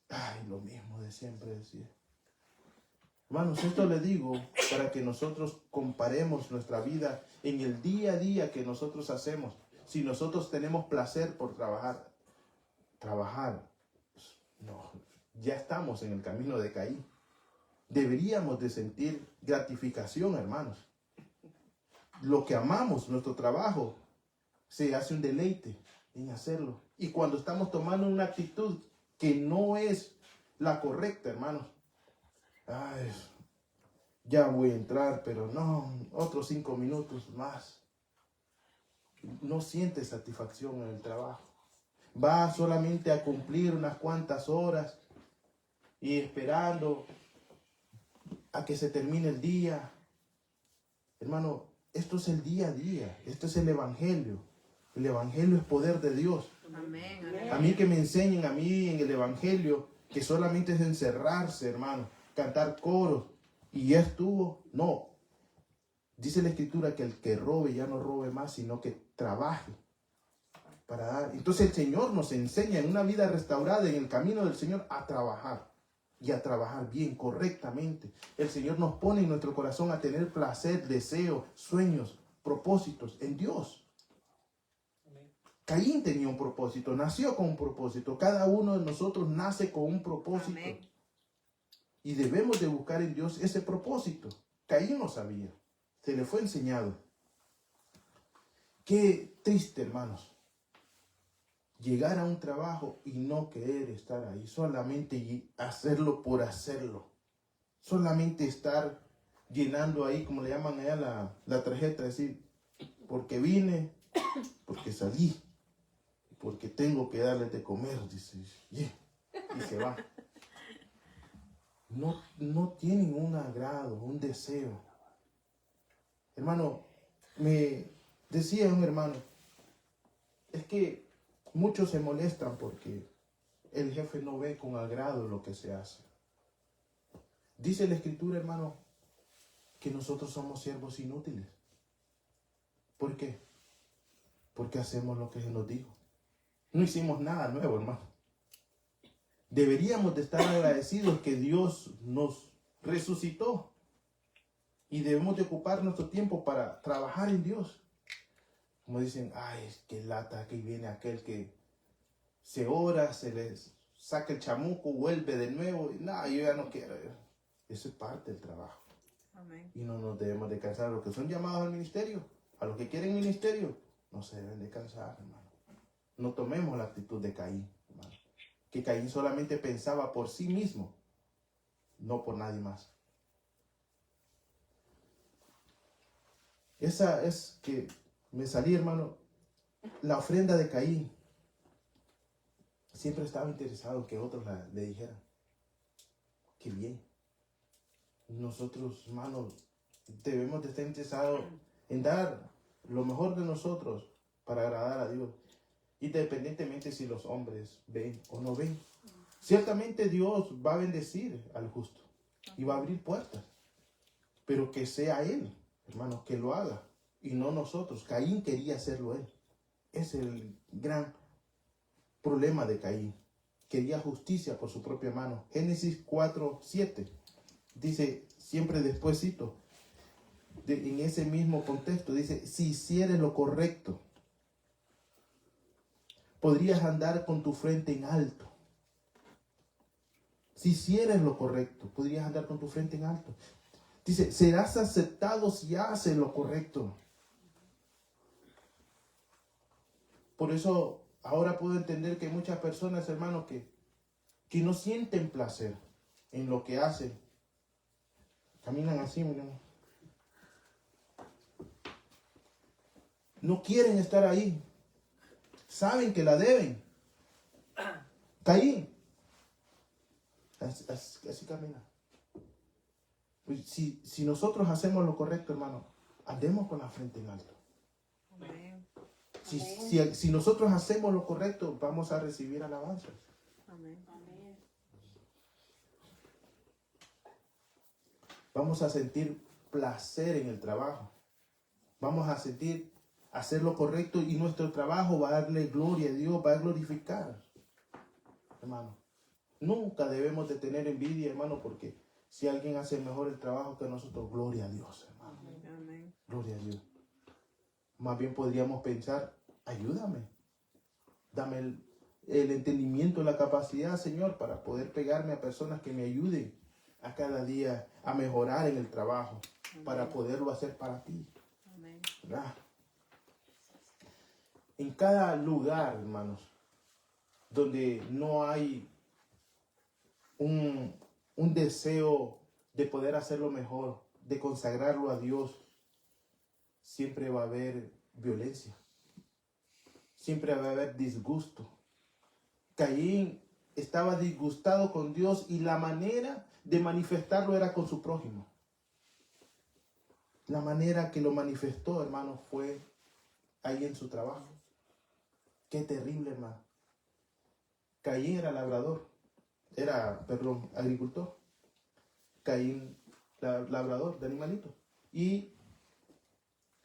S1: Ay, lo mismo de siempre decía. Hermanos, esto le digo para que nosotros comparemos nuestra vida en el día a día que nosotros hacemos. Si nosotros tenemos placer por trabajar, no, ya estamos en el camino de Caín. Deberíamos de sentir gratificación, hermanos. Lo que amamos, nuestro trabajo, se hace un deleite en hacerlo. Y cuando estamos tomando una actitud que no es la correcta, hermanos, ay, ya voy a entrar, pero no, otros 5 minutos más. No siente satisfacción en el trabajo. Va solamente a cumplir unas cuantas horas y esperando a que se termine el día. Hermano, esto es el día a día. Esto es el Evangelio. El Evangelio es poder de Dios.
S2: Amén.
S1: A mí que me enseñen a mí en el Evangelio que solamente es encerrarse, hermano, cantar coros y ya estuvo. No. Dice la Escritura que el que robe ya no robe más, sino que trabaje para dar. Entonces el Señor nos enseña en una vida restaurada, en el camino del Señor, a trabajar. Y a trabajar bien, correctamente. El Señor nos pone en nuestro corazón a tener placer, deseo, sueños, propósitos en Dios. Caín tenía un propósito, nació con un propósito. Cada uno de nosotros nace con un propósito.
S2: Amén.
S1: Y debemos de buscar en Dios ese propósito. Caín lo sabía. Se le fue enseñado. Qué triste, hermanos. Llegar a un trabajo y no querer estar ahí. Solamente hacerlo por hacerlo. Solamente estar llenando ahí, como le llaman allá la tarjeta. Decir, porque vine, porque salí. Porque tengo que darles de comer, dice, y se va. No tienen un agrado, un deseo. Hermano, me decía un hermano, es que muchos se molestan porque el jefe no ve con agrado lo que se hace. Dice la Escritura, hermano, que nosotros somos siervos inútiles. ¿Por qué? Porque hacemos lo que Él nos dijo. No hicimos nada nuevo, hermano. Deberíamos de estar agradecidos que Dios nos resucitó. Y debemos de ocupar nuestro tiempo para trabajar en Dios. Como dicen, ay, qué lata, aquí viene aquel que se ora, se les saca el chamuco, vuelve de nuevo. Y nada, yo ya no quiero. Eso es parte del trabajo.
S2: Amén.
S1: Y no nos debemos de cansar. A los que son llamados al ministerio, a los que quieren ministerio, no se deben de cansar, hermano. No tomemos la actitud de Caín, hermano. Que Caín solamente pensaba por sí mismo, no por nadie más. Esa es que me salí, hermano, la ofrenda de Caín. Siempre estaba interesado en que otros le dijeran. Qué bien. Nosotros, hermanos, debemos de estar interesados en dar lo mejor de nosotros para agradar a Dios. Independientemente si los hombres ven o no ven. Ciertamente Dios va a bendecir al justo y va a abrir puertas. Pero que sea Él hermanos, que lo haga y no nosotros. Caín quería hacerlo él. Ese es el gran problema de Caín. Quería justicia por su propia mano. Génesis 4:7 dice, siempre después cito, en ese mismo contexto, dice, si hicieres lo correcto, podrías andar con tu frente en alto. Si hicieres lo correcto, podrías andar con tu frente en alto. Dice, serás aceptado si haces lo correcto. Por eso ahora puedo entender que hay muchas personas, hermanos, que no sienten placer en lo que hacen. Caminan así, miren. No quieren estar ahí. Saben que la deben. Caín. Así camina. Pues si nosotros hacemos lo correcto, hermano, andemos con la frente en alto.
S2: Amén.
S1: Si nosotros hacemos lo correcto, vamos a recibir alabanzas.
S2: Amén.
S3: Amén.
S1: Vamos a sentir placer en el trabajo. Vamos a sentir hacer lo correcto y nuestro trabajo va a darle gloria a Dios, va a glorificar. Hermano, nunca debemos de tener envidia, hermano, porque si alguien hace mejor el trabajo que nosotros, gloria a Dios, hermano.
S2: Amén.
S1: Gloria a Dios. Más bien podríamos pensar, ayúdame. Dame el entendimiento, la capacidad, Señor, para poder pegarme a personas que me ayuden a cada día a mejorar en el trabajo, para poderlo hacer para ti.
S2: Amén.
S1: ¿Verdad? En cada lugar, hermanos, donde no hay un deseo de poder hacerlo mejor, de consagrarlo a Dios, siempre va a haber violencia. Siempre va a haber disgusto. Caín estaba disgustado con Dios y la manera de manifestarlo era con su prójimo. La manera que lo manifestó, hermano, fue ahí en su trabajo. Qué terrible, hermano. Caín era labrador, agricultor. Caín, labrador de animalitos. Y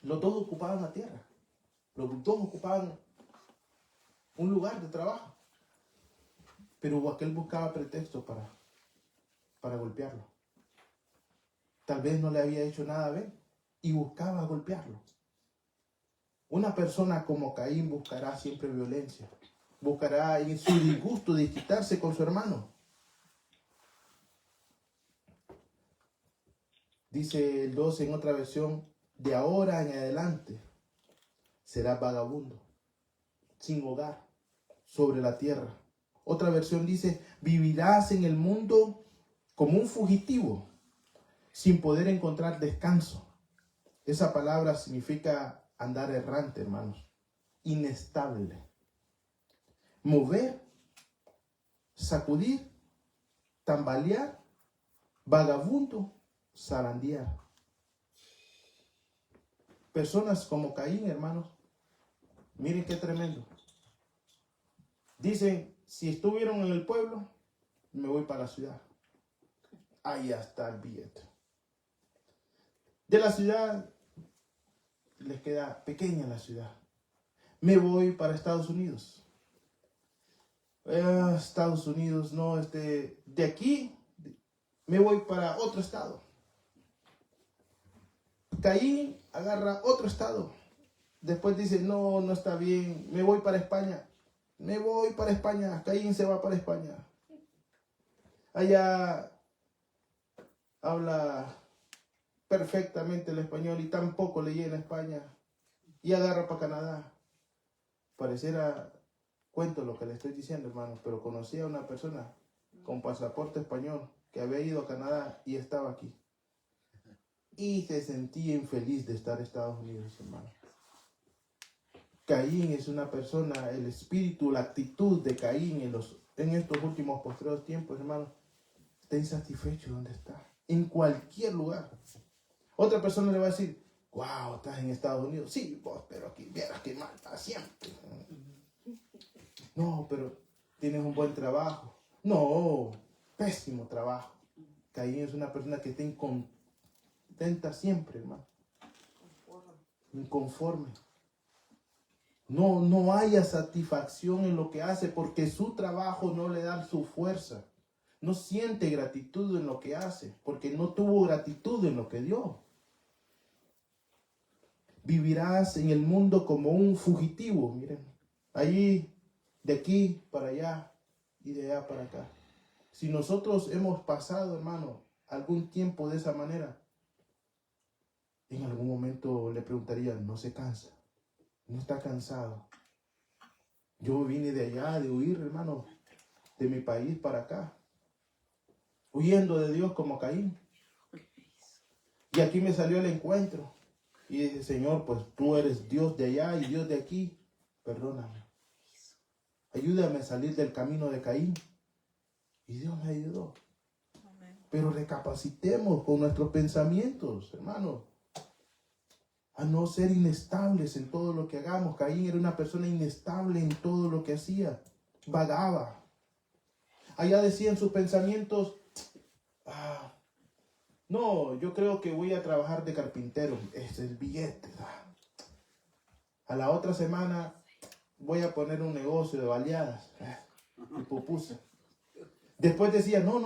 S1: los dos ocupaban la tierra. Los dos ocupaban un lugar de trabajo. Pero aquel buscaba pretextos para golpearlo. Tal vez no le había hecho nada bien y buscaba golpearlo. Una persona como Caín buscará siempre violencia. Buscará en su disgusto desquitarse con su hermano. Dice el 12 en otra versión, de ahora en adelante serás vagabundo, sin hogar, sobre la tierra. Otra versión dice, vivirás en el mundo como un fugitivo, sin poder encontrar descanso. Esa palabra significa andar errante, hermanos, inestable. Mover, sacudir, tambalear, vagabundo, zarandear. Personas como Caín, hermanos, miren qué tremendo. Dicen, si estuvieron en el pueblo, me voy para la ciudad. Ahí está el billete. De la ciudad, les queda pequeña la ciudad. Me voy para Estados Unidos. Estados Unidos, no, de aquí me voy para otro estado. Caín agarra otro estado. Después dice, no está bien, me voy para España. Me voy para España. Caín se va para España. Allá habla perfectamente el español y tampoco leí en España. Y agarra para Canadá. Pareciera cuento lo que le estoy diciendo, hermano, pero conocí a una persona con pasaporte español que había ido a Canadá y estaba aquí. Y se sentía infeliz de estar en Estados Unidos, hermano. Caín es una persona, el espíritu, la actitud de Caín en estos últimos postreros tiempos, hermano, está insatisfecho donde está, en cualquier lugar. Otra persona le va a decir, wow, estás en Estados Unidos. Sí, vos, pero aquí vieras que mal está siempre. No, pero tienes un buen trabajo. No, pésimo trabajo. Caín es una persona que está incontenta siempre, hermano. inconforme. No haya satisfacción en lo que hace porque su trabajo no le da su fuerza. No siente gratitud en lo que hace porque no tuvo gratitud en lo que dio. Vivirás en el mundo como un fugitivo, miren, allí, de aquí para allá y de allá para acá. Si nosotros hemos pasado, hermano, algún tiempo de esa manera, en algún momento le preguntaría, ¿no se cansa? ¿No está cansado? Yo vine de allá, de huir, hermano, de mi país para acá, huyendo de Dios como Caín. Y aquí me salió el encuentro. Y dije, Señor, pues tú eres Dios de allá y Dios de aquí. Perdóname. Ayúdame a salir del camino de Caín. Y Dios me ayudó.
S2: Amén.
S1: Pero recapacitemos con nuestros pensamientos, hermano. A no ser inestables en todo lo que hagamos. Caín era una persona inestable en todo lo que hacía. Vagaba. Allá decía en sus pensamientos, no, yo creo que voy a trabajar de carpintero. Es el billete. A la otra semana voy a poner un negocio de baleadas. Y pupusa. Después decía, no,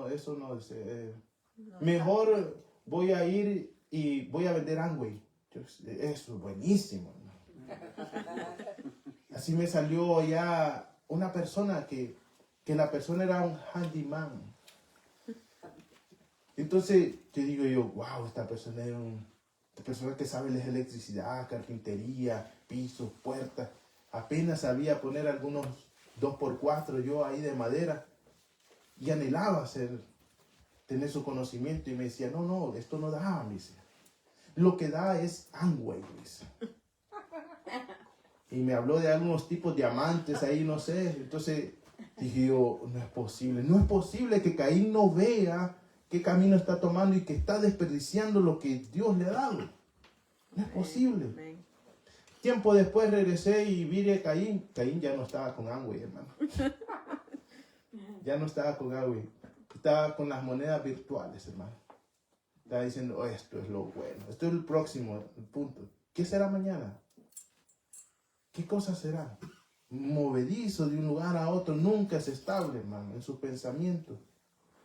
S1: eso no es. Mejor voy a ir y voy a vender Amway. Eso es buenísimo. Así me salió ya una persona que la persona era un handyman. Entonces, yo digo, wow, esta persona es una persona que sabe la electricidad, carpintería, pisos, puertas. Apenas sabía poner algunos 2x4 yo ahí de madera. Y anhelaba tener su conocimiento. Y me decía, no, esto no da, me decía. Lo que da es Amway, me decía. Y me habló de algunos tipos de diamantes ahí, no sé. Entonces dije yo, no es posible que Caín no vea qué camino está tomando y que está desperdiciando lo que Dios le ha dado. No es posible.
S2: Amén.
S1: Tiempo después regresé y vi a Caín. Caín ya no estaba con Amway, hermano. Ya no estaba con Amway. Estaba con las monedas virtuales, hermano. Estaba diciendo, oh, esto es lo bueno. Esto es el próximo punto. ¿Qué será mañana? ¿Qué cosa será? Movedizo de un lugar a otro. Nunca es estable, hermano, en su pensamiento.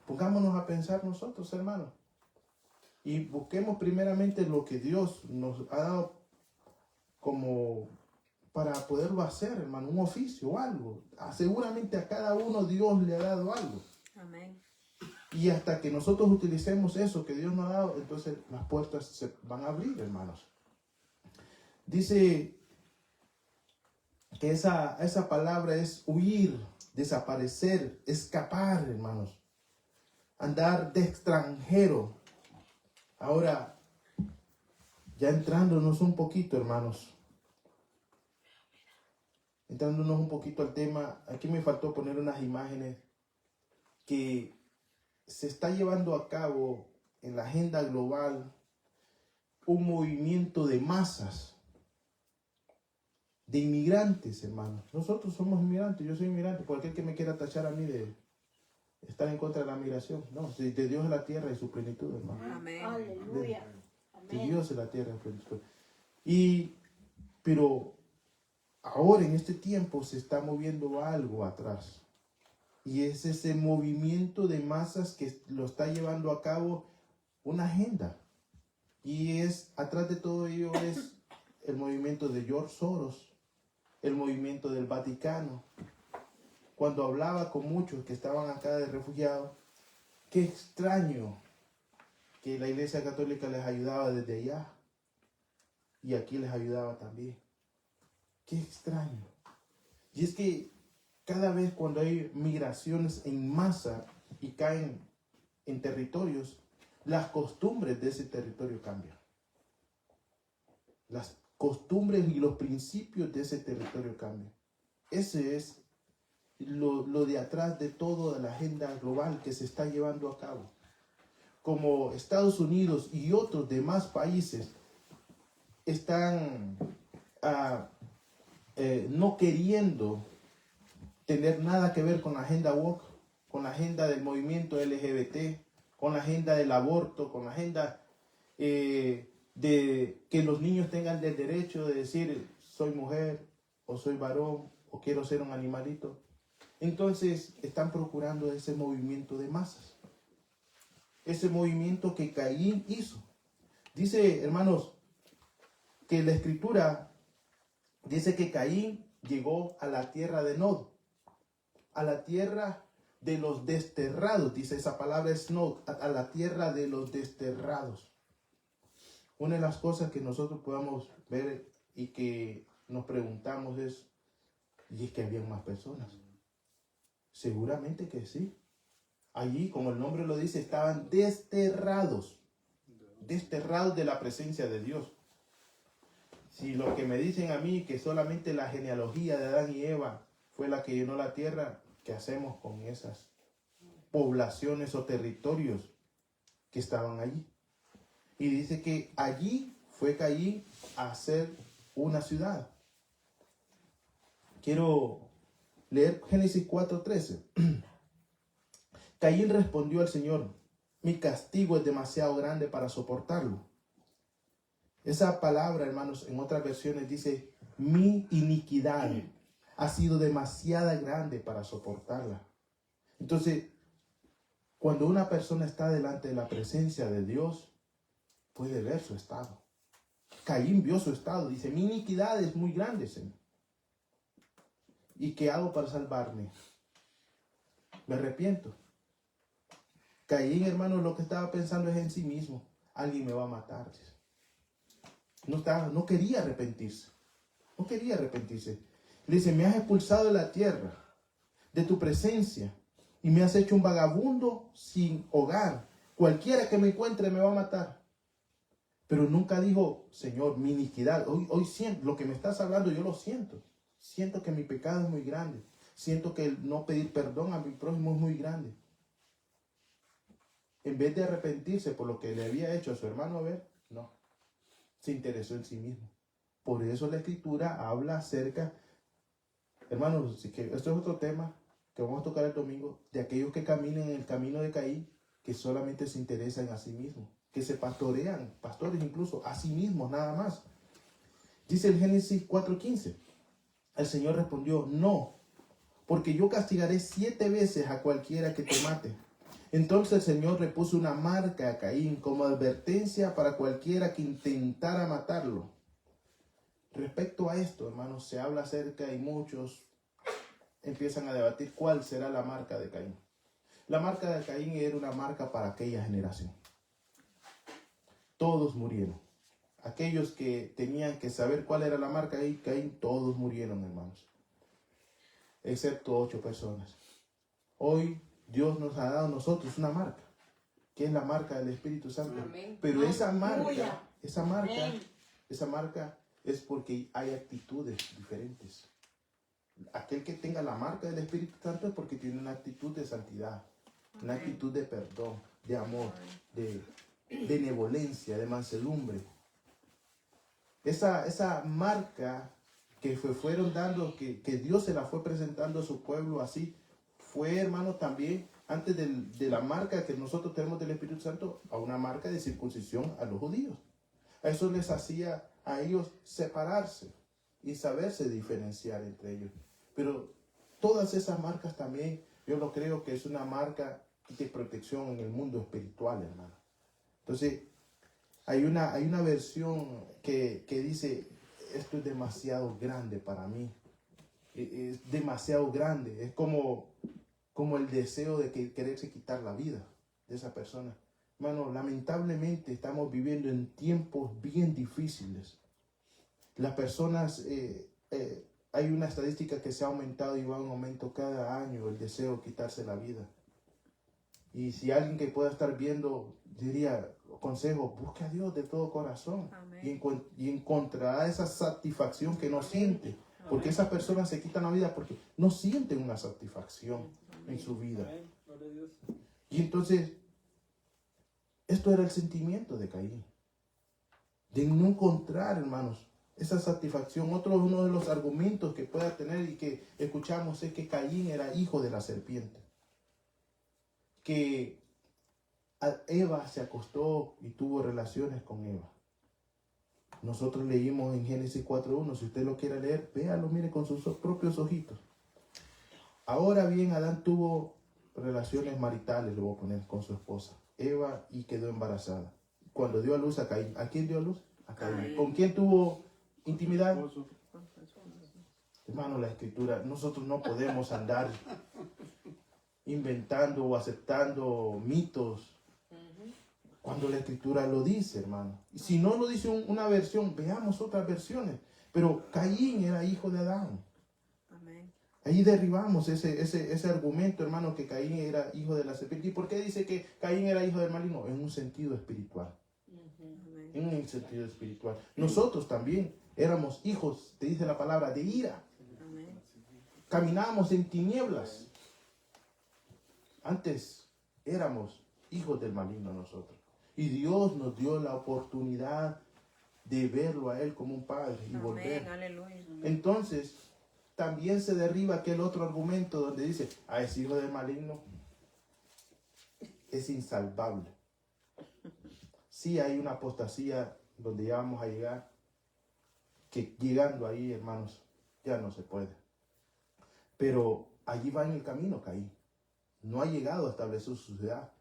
S1: Pongámonos a pensar nosotros, hermano. Y busquemos primeramente lo que Dios nos ha dado como para poderlo hacer, hermano, un oficio o algo. Seguramente a cada uno Dios le ha dado algo.
S2: Amén.
S1: Y hasta que nosotros utilicemos eso que Dios nos ha dado, entonces las puertas se van a abrir, hermanos. Dice que esa palabra es huir, desaparecer, escapar, hermanos. Andar de extranjero. Ahora, ya entrándonos un poquito, hermanos. Entrándonos un poquito al tema, aquí me faltó poner unas imágenes que se está llevando a cabo en la agenda global un movimiento de masas, de inmigrantes, hermanos. Nosotros somos inmigrantes, yo soy inmigrante, por aquel que me quiera tachar a mí de estar en contra de la migración. No, de Dios es la tierra y su plenitud, hermano.
S2: Amén.
S3: Aleluya.
S1: De
S3: Amén.
S1: Dios es la tierra y su plenitud. Pero ahora en este tiempo se está moviendo algo atrás. Y es ese movimiento de masas que lo está llevando a cabo una agenda. Y atrás de todo ello es el movimiento de George Soros, el movimiento del Vaticano. Cuando hablaba con muchos que estaban acá de refugiados, qué extraño que la Iglesia Católica les ayudaba desde allá. Y aquí les ayudaba también. Qué extraño. Y es que cada vez cuando hay migraciones en masa y caen en territorios, las costumbres de ese territorio cambian. Las costumbres y los principios de ese territorio cambian. Ese es lo de atrás de toda la agenda global que se está llevando a cabo. Como Estados Unidos y otros demás países están no queriendo tener nada que ver con la agenda woke, con la agenda del movimiento LGBT, con la agenda del aborto, con la agenda de que los niños tengan el derecho de decir soy mujer o soy varón o quiero ser un animalito. Entonces están procurando ese movimiento de masas, ese movimiento que Caín hizo. Dice, hermanos, que la escritura dice que Caín llegó a la tierra de Nod, a la tierra de los desterrados, dice esa palabra es Nod, a la tierra de los desterrados. Una de las cosas que nosotros podamos ver y que nos preguntamos es, ¿y es que habían más personas? Seguramente que sí. Allí, como el nombre lo dice, estaban desterrados, desterrados de la presencia de Dios. Si lo que me dicen a mí que solamente la genealogía de Adán y Eva fue la que llenó la tierra, ¿qué hacemos con esas poblaciones o territorios que estaban allí? Y dice que allí fue Caín a hacer una ciudad. Quiero leer Génesis 4:13. Caín respondió al Señor, mi castigo es demasiado grande para soportarlo. Esa palabra, hermanos, en otras versiones dice, mi iniquidad ha sido demasiado grande para soportarla. Entonces, cuando una persona está delante de la presencia de Dios, puede ver su estado. Caín vio su estado, dice, mi iniquidad es muy grande, Señor. ¿Y qué hago para salvarme? Me arrepiento. Caín, hermano, lo que estaba pensando es en sí mismo. Alguien me va a matar. No quería arrepentirse. No quería arrepentirse. Le dice, me has expulsado de la tierra, de tu presencia, y me has hecho un vagabundo sin hogar. Cualquiera que me encuentre me va a matar. Pero nunca dijo, Señor, mi iniquidad. Hoy siento, lo que me estás hablando, yo lo siento. Siento que mi pecado es muy grande. Siento que el no pedir perdón a mi prójimo es muy grande. En vez de arrepentirse por lo que le había hecho a su hermano Abel, no. Se interesó en sí mismo. Por eso la Escritura habla acerca, hermanos, que esto es otro tema que vamos a tocar el domingo, de aquellos que caminan en el camino de Caín, que solamente se interesan a sí mismos, que se pastorean, pastores incluso, a sí mismos nada más. Dice el Génesis 4:15, el Señor respondió, no, porque yo castigaré 7 veces a cualquiera que te mate. Entonces el Señor le puso una marca a Caín como advertencia para cualquiera que intentara matarlo. Respecto a esto, hermanos, se habla acerca y muchos empiezan a debatir cuál será la marca de Caín. La marca de Caín era una marca para aquella generación. Todos murieron. Aquellos que tenían que saber cuál era la marca de Caín, todos murieron, hermanos. Excepto 8 personas. Hoy Dios nos ha dado a nosotros una marca, que es la marca del Espíritu Santo.
S3: Amén.
S1: Pero esa
S3: Aleluya.
S1: marca es porque hay actitudes diferentes. Aquel que tenga la marca del Espíritu Santo es porque tiene una actitud de santidad, una actitud de perdón, de amor, de benevolencia, de mansedumbre. Esa marca que fueron dando, que Dios se la fue presentando a su pueblo así, fue, hermano, también antes de la marca que nosotros tenemos del Espíritu Santo, a una marca de circuncisión a los judíos. Eso les hacía a ellos separarse y saberse diferenciar entre ellos. Pero todas esas marcas también, yo lo creo que es una marca de protección en el mundo espiritual, hermano. Entonces, hay una versión que dice, esto es demasiado grande para mí. Es demasiado grande. Es como el deseo de quererse quitar la vida de esa persona. Hermano, lamentablemente estamos viviendo en tiempos bien difíciles. Las personas, hay una estadística que se ha aumentado y va en aumento cada año el deseo de quitarse la vida. Y si alguien que pueda estar viendo, diría, consejo, busque a Dios de todo corazón y encontrará esa satisfacción que no siente. Porque esas personas se quitan la vida porque no sienten una satisfacción en su vida. Y entonces, esto era el sentimiento de Caín. De no encontrar, hermanos, esa satisfacción. Uno de los argumentos que pueda tener y que escuchamos es que Caín era hijo de la serpiente. Que Eva se acostó y tuvo relaciones con Eva. Nosotros leímos en Génesis 4:1. Si usted lo quiere leer, véalo, mire con sus propios ojitos. Ahora bien, Adán tuvo relaciones maritales, le voy a poner, con su esposa Eva, y quedó embarazada. Cuando dio a luz a Caín. ¿A quién dio a luz? A Caín.
S2: Caín.
S1: ¿Con quién tuvo intimidad?
S2: Con su esposa.
S1: Hermano, la escritura, nosotros no podemos andar inventando o aceptando mitos cuando la escritura lo dice, hermano. Y si no lo dice una versión, veamos otras versiones. Pero Caín era hijo de Adán.
S2: Amén.
S1: Ahí derribamos ese argumento, hermano, que Caín era hijo de la serpiente. ¿Y por qué dice que Caín era hijo del maligno? En un sentido espiritual.
S2: Amén.
S1: En un sentido espiritual. Nosotros también éramos hijos, te dice la palabra, de ira.
S2: Amén.
S1: Caminábamos en tinieblas. Antes éramos hijos del maligno nosotros. Y Dios nos dio la oportunidad de verlo a Él como un padre y volver.
S2: Amén. Aleluya.
S1: Entonces, también se derriba aquel otro argumento donde dice, es hijo del maligno, es insalvable. Sí hay una apostasía donde ya vamos a llegar, que llegando ahí, hermanos, ya no se puede. Pero allí va en el camino Caín. No ha llegado a establecer su ciudad,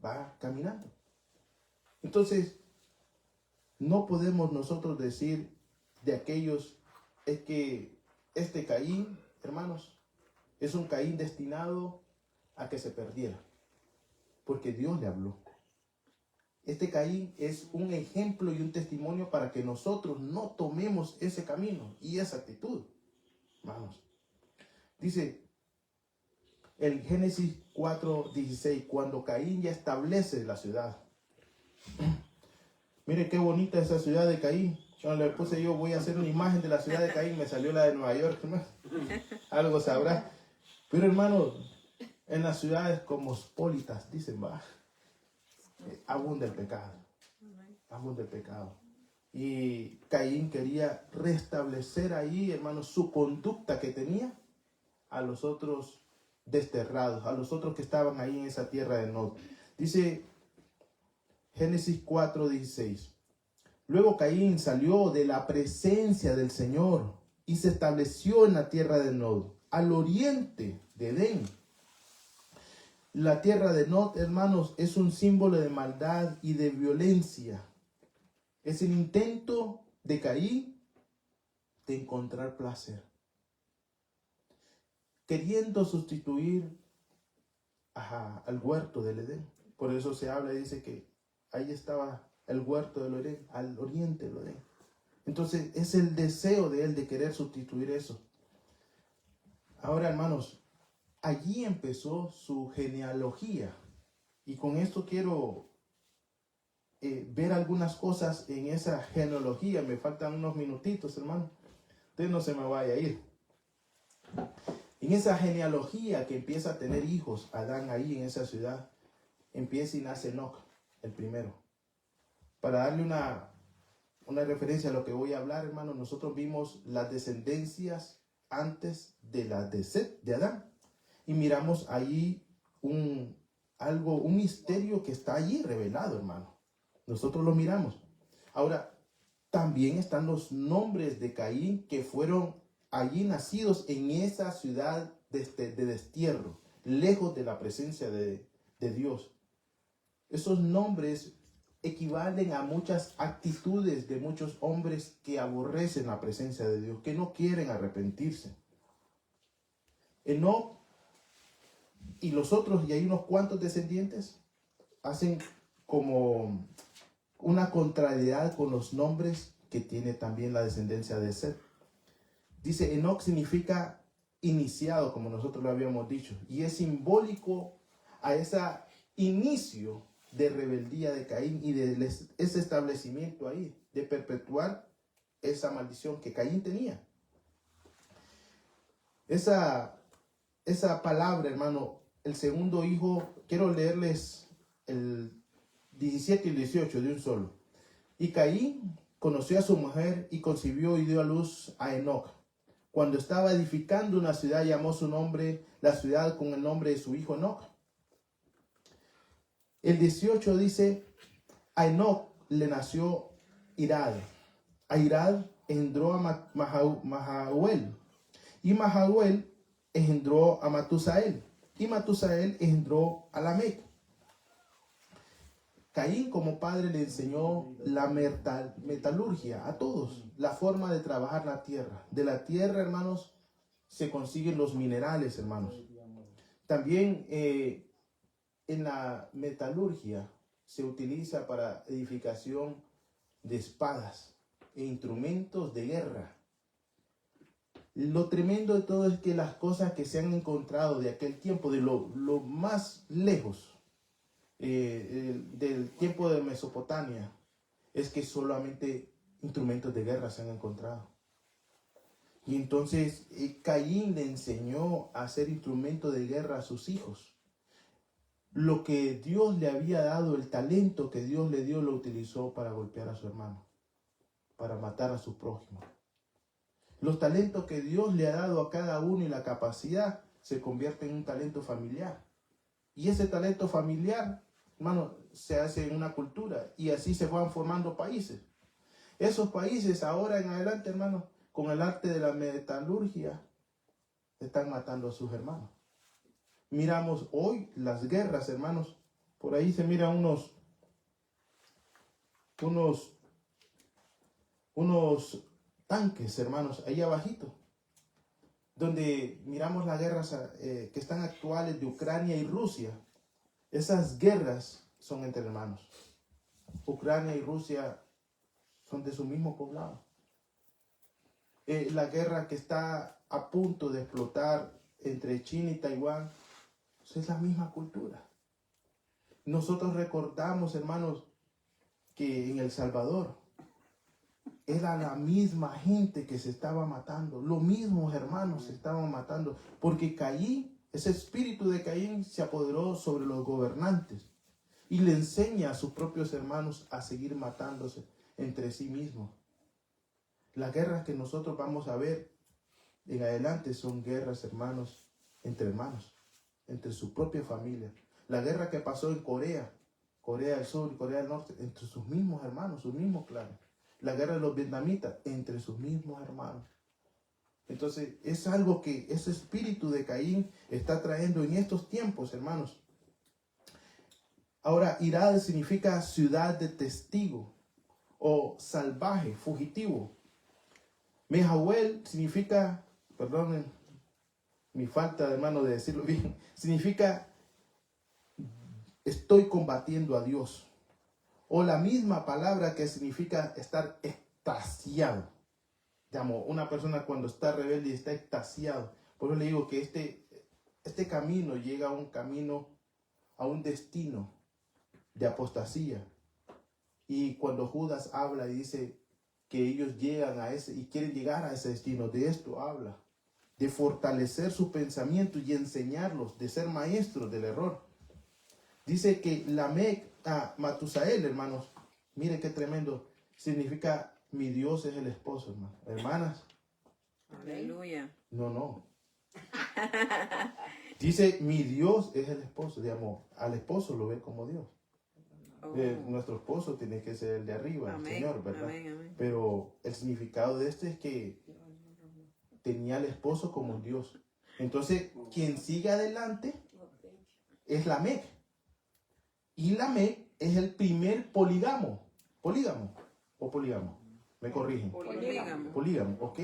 S1: va caminando. Entonces, no podemos nosotros decir de aquellos, es que este Caín, hermanos, es un Caín destinado a que se perdiera, porque Dios le habló. Este Caín es un ejemplo y un testimonio para que nosotros no tomemos ese camino y esa actitud, hermanos. Dice el Génesis 4:16, cuando Caín ya establece la ciudad. Mire qué bonita esa ciudad de Caín. Cuando le puse yo, voy a hacer una imagen de la ciudad de Caín, me salió la de Nueva York, hermano. Algo sabrá. Pero hermano, en las ciudades cosmopolitas, dicen, va, abunda el pecado. Abunda el pecado. Y Caín quería restablecer ahí, hermano, su conducta que tenía a los otros desterrados, a los otros que estaban ahí en esa tierra de Nod. Dice Génesis 4:16. Luego Caín salió de la presencia del Señor y se estableció en la tierra de Nod, al oriente de Edén. La tierra de Nod, hermanos, es un símbolo de maldad y de violencia. Es el intento de Caín de encontrar placer, queriendo sustituir al huerto del Edén. Por eso se habla y dice que ahí estaba el huerto del Edén, al oriente del Edén. Entonces es el deseo de él de querer sustituir eso. Ahora, hermanos, allí empezó su genealogía. Y con esto quiero ver algunas cosas en esa genealogía. Me faltan unos minutitos, hermano. Usted no se me vaya a ir. En esa genealogía que empieza a tener hijos, Adán ahí en esa ciudad, empieza y nace Enoc, el primero. Para darle una referencia a lo que voy a hablar, hermano, nosotros vimos las descendencias antes de las de Set, de Adán. Y miramos ahí un misterio que está allí revelado, hermano. Nosotros lo miramos. Ahora, también están los nombres de Caín que fueron allí nacidos en esa ciudad de destierro, lejos de la presencia de Dios. Esos nombres equivalen a muchas actitudes de muchos hombres que aborrecen la presencia de Dios, que no quieren arrepentirse. Enoc y los otros, y hay unos cuantos descendientes, hacen como una contrariedad con los nombres que tiene también la descendencia de Set. Dice, Enoc significa iniciado, como nosotros lo habíamos dicho, y es simbólico a ese inicio de rebeldía de Caín y de ese establecimiento ahí, de perpetuar esa maldición que Caín tenía. Esa palabra, hermano, el segundo hijo, quiero leerles el 17 y el 18 de un solo. Y Caín conoció a su mujer y concibió y dio a luz a Enoc. Cuando estaba edificando una ciudad, llamó su nombre, la ciudad, con el nombre de su hijo Enoc. El 18 dice, a Enoc le nació Irad, a Irad engendró a Mahahuel, y Mahahuel engendró a Matusael, y Matusael engendró a Lamec. Caín como padre le enseñó la metalurgia a todos, la forma de trabajar la tierra. De la tierra, hermanos, se consiguen los minerales, hermanos. También en la metalurgia se utiliza para edificación de espadas e instrumentos de guerra. Lo tremendo de todo es que las cosas que se han encontrado de aquel tiempo, de lo más lejos, del tiempo de Mesopotamia, es que solamente instrumentos de guerra se han encontrado. Y entonces Caín le enseñó a hacer instrumentos de guerra a sus hijos. Lo que Dios le había dado, el talento que Dios le dio, lo utilizó para golpear a su hermano, para matar a su prójimo. Los talentos que Dios le ha dado a cada uno y la capacidad se convierte en un talento familiar. Y ese talento familiar, hermano, se hace en una cultura y así se van formando países. Esos países ahora en adelante, hermano, con el arte de la metalurgia, están matando a sus hermanos. Miramos hoy las guerras, hermanos. Por ahí se miran unos tanques, hermanos, ahí abajito, donde miramos las guerras que están actuales de Ucrania y Rusia. Esas guerras son entre hermanos. Ucrania y Rusia son de su mismo poblado. La guerra que está a punto de explotar entre China y Taiwán, es la misma cultura. Nosotros recordamos, hermanos, que en El Salvador era la misma gente que se estaba matando, los mismos hermanos se estaban matando, porque Caín, ese espíritu de Caín se apoderó sobre los gobernantes y le enseña a sus propios hermanos a seguir matándose entre sí mismos. Las guerras que nosotros vamos a ver en adelante son guerras, hermanos, entre su propia familia. La guerra que pasó en Corea del Sur y Corea del Norte, entre sus mismos hermanos, sus mismos clanes. La guerra de los vietnamitas, entre sus mismos hermanos. Entonces, es algo que ese espíritu de Caín está trayendo en estos tiempos, hermanos. Ahora, Irad significa ciudad de testigo o salvaje, fugitivo. Mehahuel significa, perdonen mi falta, hermano, de decirlo bien, significa estoy combatiendo a Dios. O la misma palabra que significa estar extasiado. Llamo, una persona cuando está rebelde y está extasiado. Por eso le digo que este camino llega a un destino de apostasía. Y cuando Judas habla y dice que ellos llegan a ese y quieren llegar a ese destino, de esto habla. De fortalecer su pensamiento y enseñarlos, de ser maestros del error. Dice que Lamec, Matusael, hermanos, mire qué tremendo, significa mi Dios es el esposo, hermano. Hermanas.
S2: Aleluya.
S1: No. Dice mi Dios es el esposo, digamos, al esposo lo ve como Dios.
S2: Oh.
S1: Nuestro esposo tiene que ser el de arriba,
S2: Amén,
S1: el Señor, ¿verdad?
S2: amén.
S1: Pero el significado de este es que tenía al esposo como Dios. Entonces, quien sigue adelante es Lamec. Y Lamec es el primer polígamo. ¿Polígamo o polígamo? Me corrigen. Polígamo, ok.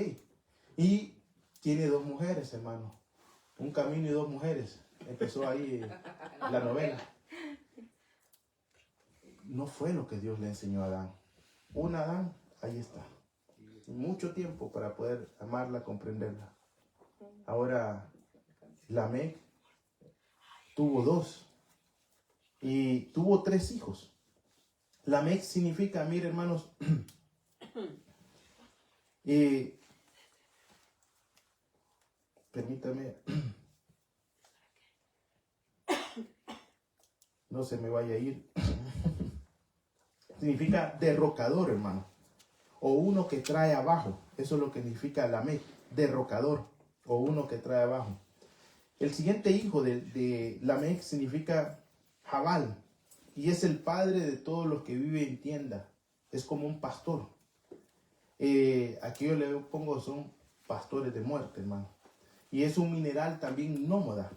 S1: Y tiene 2 mujeres, hermano. Un camino y 2 mujeres. Empezó ahí la novela. No fue lo que Dios le enseñó a Adán. Un Adán, ahí está. Mucho tiempo para poder amarla, comprenderla. Ahora, Lamec tuvo 2. Y tuvo 3 hijos. Lamec significa, mire hermanos, permítame, no se me vaya a ir. Significa derrocador, hermano, o uno que trae abajo. Eso es lo que significa Lamec, derrocador, o uno que trae abajo. El siguiente hijo de Lamec significa Jabal, y es el padre de todos los que viven en tienda. Es como un pastor. Aquí yo le pongo son pastores de muerte, hermano. Y es un mineral también nómada.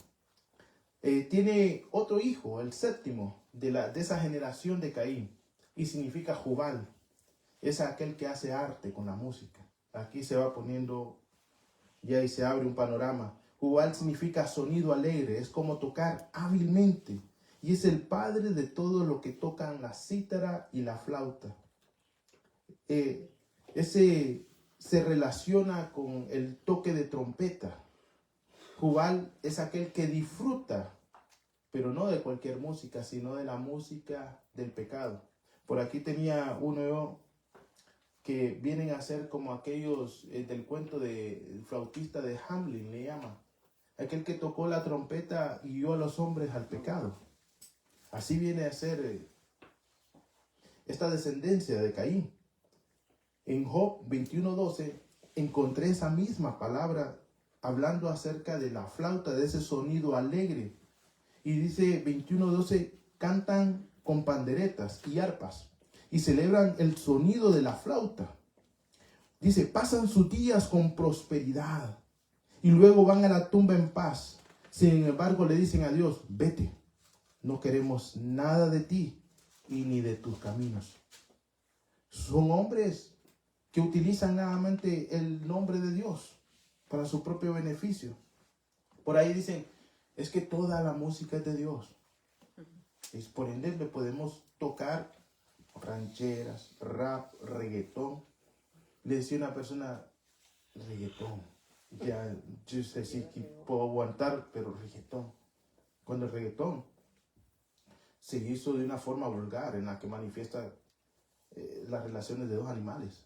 S1: Tiene otro hijo, el séptimo, de esa generación de Caín. Y significa Jubal. Es aquel que hace arte con la música. Aquí se va poniendo, ya ahí se abre un panorama. Jubal significa sonido alegre. Es como tocar hábilmente. Y es el padre de todo lo que tocan la cítara y la flauta. Ese se relaciona con el toque de trompeta. Jubal es aquel que disfruta, pero no de cualquier música, sino de la música del pecado. Por aquí tenía uno que vienen a ser como aquellos del cuento del flautista de Hamlin, le llaman. Aquel que tocó la trompeta y guió a los hombres al pecado. Así viene a ser esta descendencia de Caín. En Job 21:12 encontré esa misma palabra hablando acerca de la flauta, de ese sonido alegre. Y dice 21:12, cantan con panderetas y arpas y celebran el sonido de la flauta. Dice, pasan sus días con prosperidad y luego van a la tumba en paz. Sin embargo, le dicen a Dios, vete, no queremos nada de ti y ni de tus caminos. Son hombres que utilizan nuevamente el nombre de Dios para su propio beneficio. Por ahí dicen, es que toda la música es de Dios. Es por ende le podemos tocar rancheras, rap, reggaetón. Le decía a una persona, reggaetón. Ya, yo sé si puedo aguantar, pero reggaetón. Cuando el reggaetón se hizo de una forma vulgar en la que manifiesta las relaciones de dos animales.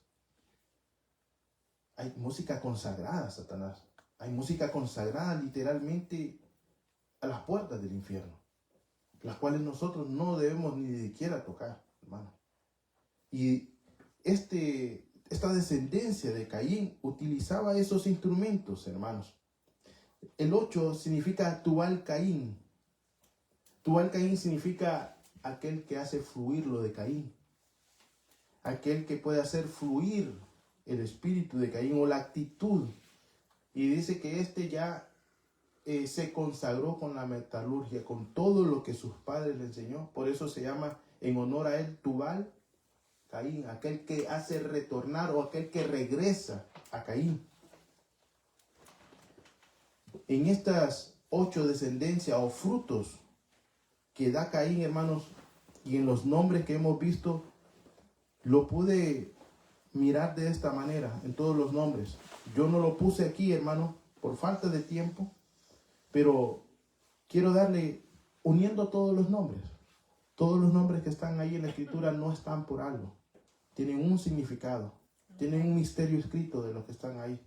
S1: Hay música consagrada a Satanás. Hay música consagrada literalmente a las puertas del infierno, las cuales nosotros no debemos ni siquiera tocar, hermano. Y esta descendencia de Caín utilizaba esos instrumentos, hermanos. El 8 significa Tubal Caín. Tubal Caín significa aquel que hace fluir lo de Caín. Aquel que puede hacer fluir el espíritu de Caín o la actitud. Y dice que ya se consagró con la metalurgia, con todo lo que sus padres le enseñó. Por eso se llama en honor a él Tubal Caín, aquel que hace retornar o aquel que regresa a Caín. En estas 8 descendencias o frutos que da Caín, hermanos, y en los nombres que hemos visto, lo pude mirar de esta manera en todos los nombres. Yo no lo puse aquí, hermano, por falta de tiempo, pero quiero darle, uniendo todos los nombres. Todos los nombres que están ahí en la escritura no están por algo. Tienen un significado, tienen un misterio escrito de lo que están ahí.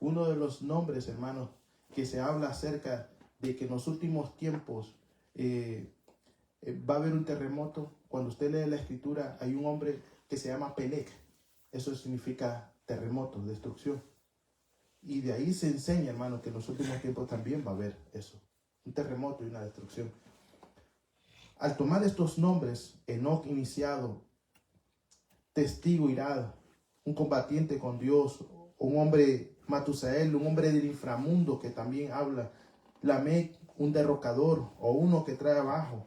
S1: Uno de los nombres, hermanos, que se habla acerca de que en los últimos tiempos va a haber un terremoto. Cuando usted lee la escritura, hay un hombre que se llama Pelec. Eso significa terremoto, destrucción. Y de ahí se enseña, hermano, que en los últimos tiempos también va a haber eso. Un terremoto y una destrucción. Al tomar estos nombres, Enoc iniciado, testigo irado, un combatiente con Dios, un hombre Matusael, un hombre del inframundo que también habla, Lamec, un derrocador o uno que trae abajo,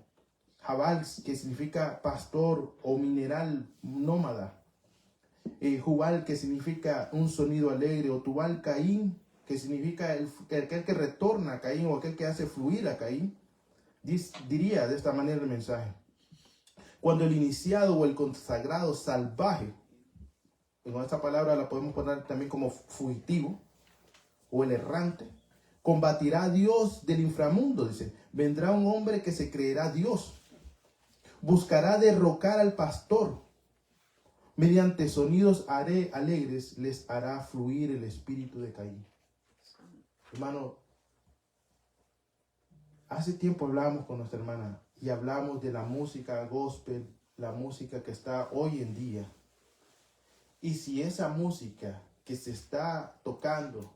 S1: Jabal, que significa pastor o mineral nómada, Jubal, que significa un sonido alegre, o Tubal Caín, que significa aquel que retorna a Caín o aquel que hace fluir a Caín. Diría de esta manera el mensaje: cuando el iniciado o el consagrado salvaje, y con esta palabra la podemos poner también como fugitivo o el errante, combatirá a Dios del inframundo, dice, vendrá un hombre que se creerá Dios, buscará derrocar al pastor, mediante sonidos alegres les hará fluir el espíritu de Caín. Hermano, hace tiempo hablábamos con nuestra hermana y hablamos de la música gospel, la música que está hoy en día. Y si esa música que se está tocando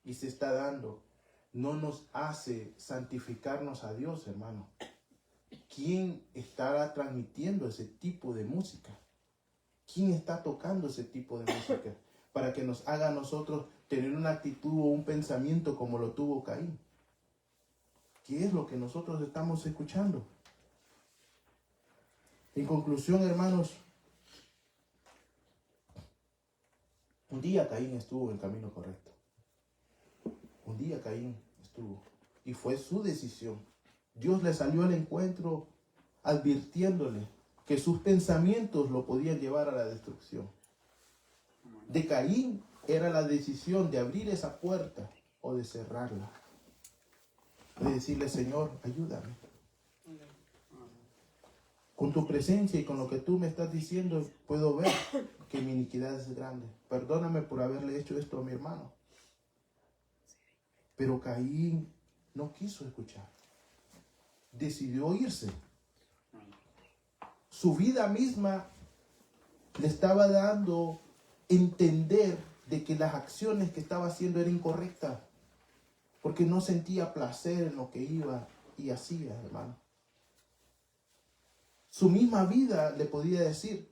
S1: y se está dando no nos hace santificarnos a Dios, hermano, ¿quién estará transmitiendo ese tipo de música? ¿Quién está tocando ese tipo de música? para que nos haga a nosotros tener una actitud o un pensamiento como lo tuvo Caín. ¿Qué es lo que nosotros estamos escuchando? En conclusión, hermanos, un día Caín estuvo en el camino correcto. Un día Caín estuvo. Y fue su decisión. Dios le salió al encuentro advirtiéndole que sus pensamientos lo podían llevar a la destrucción. De Caín era la decisión de abrir esa puerta o de cerrarla. De decirle, Señor, ayúdame. Con tu presencia y con lo que tú me estás diciendo, puedo ver que mi iniquidad es grande. Perdóname por haberle hecho esto a mi hermano. Pero Caín no quiso escuchar. Decidió irse. Su vida misma le estaba dando entender de que las acciones que estaba haciendo eran incorrectas. Porque no sentía placer en lo que iba y hacía, hermano. Su misma vida le podía decir,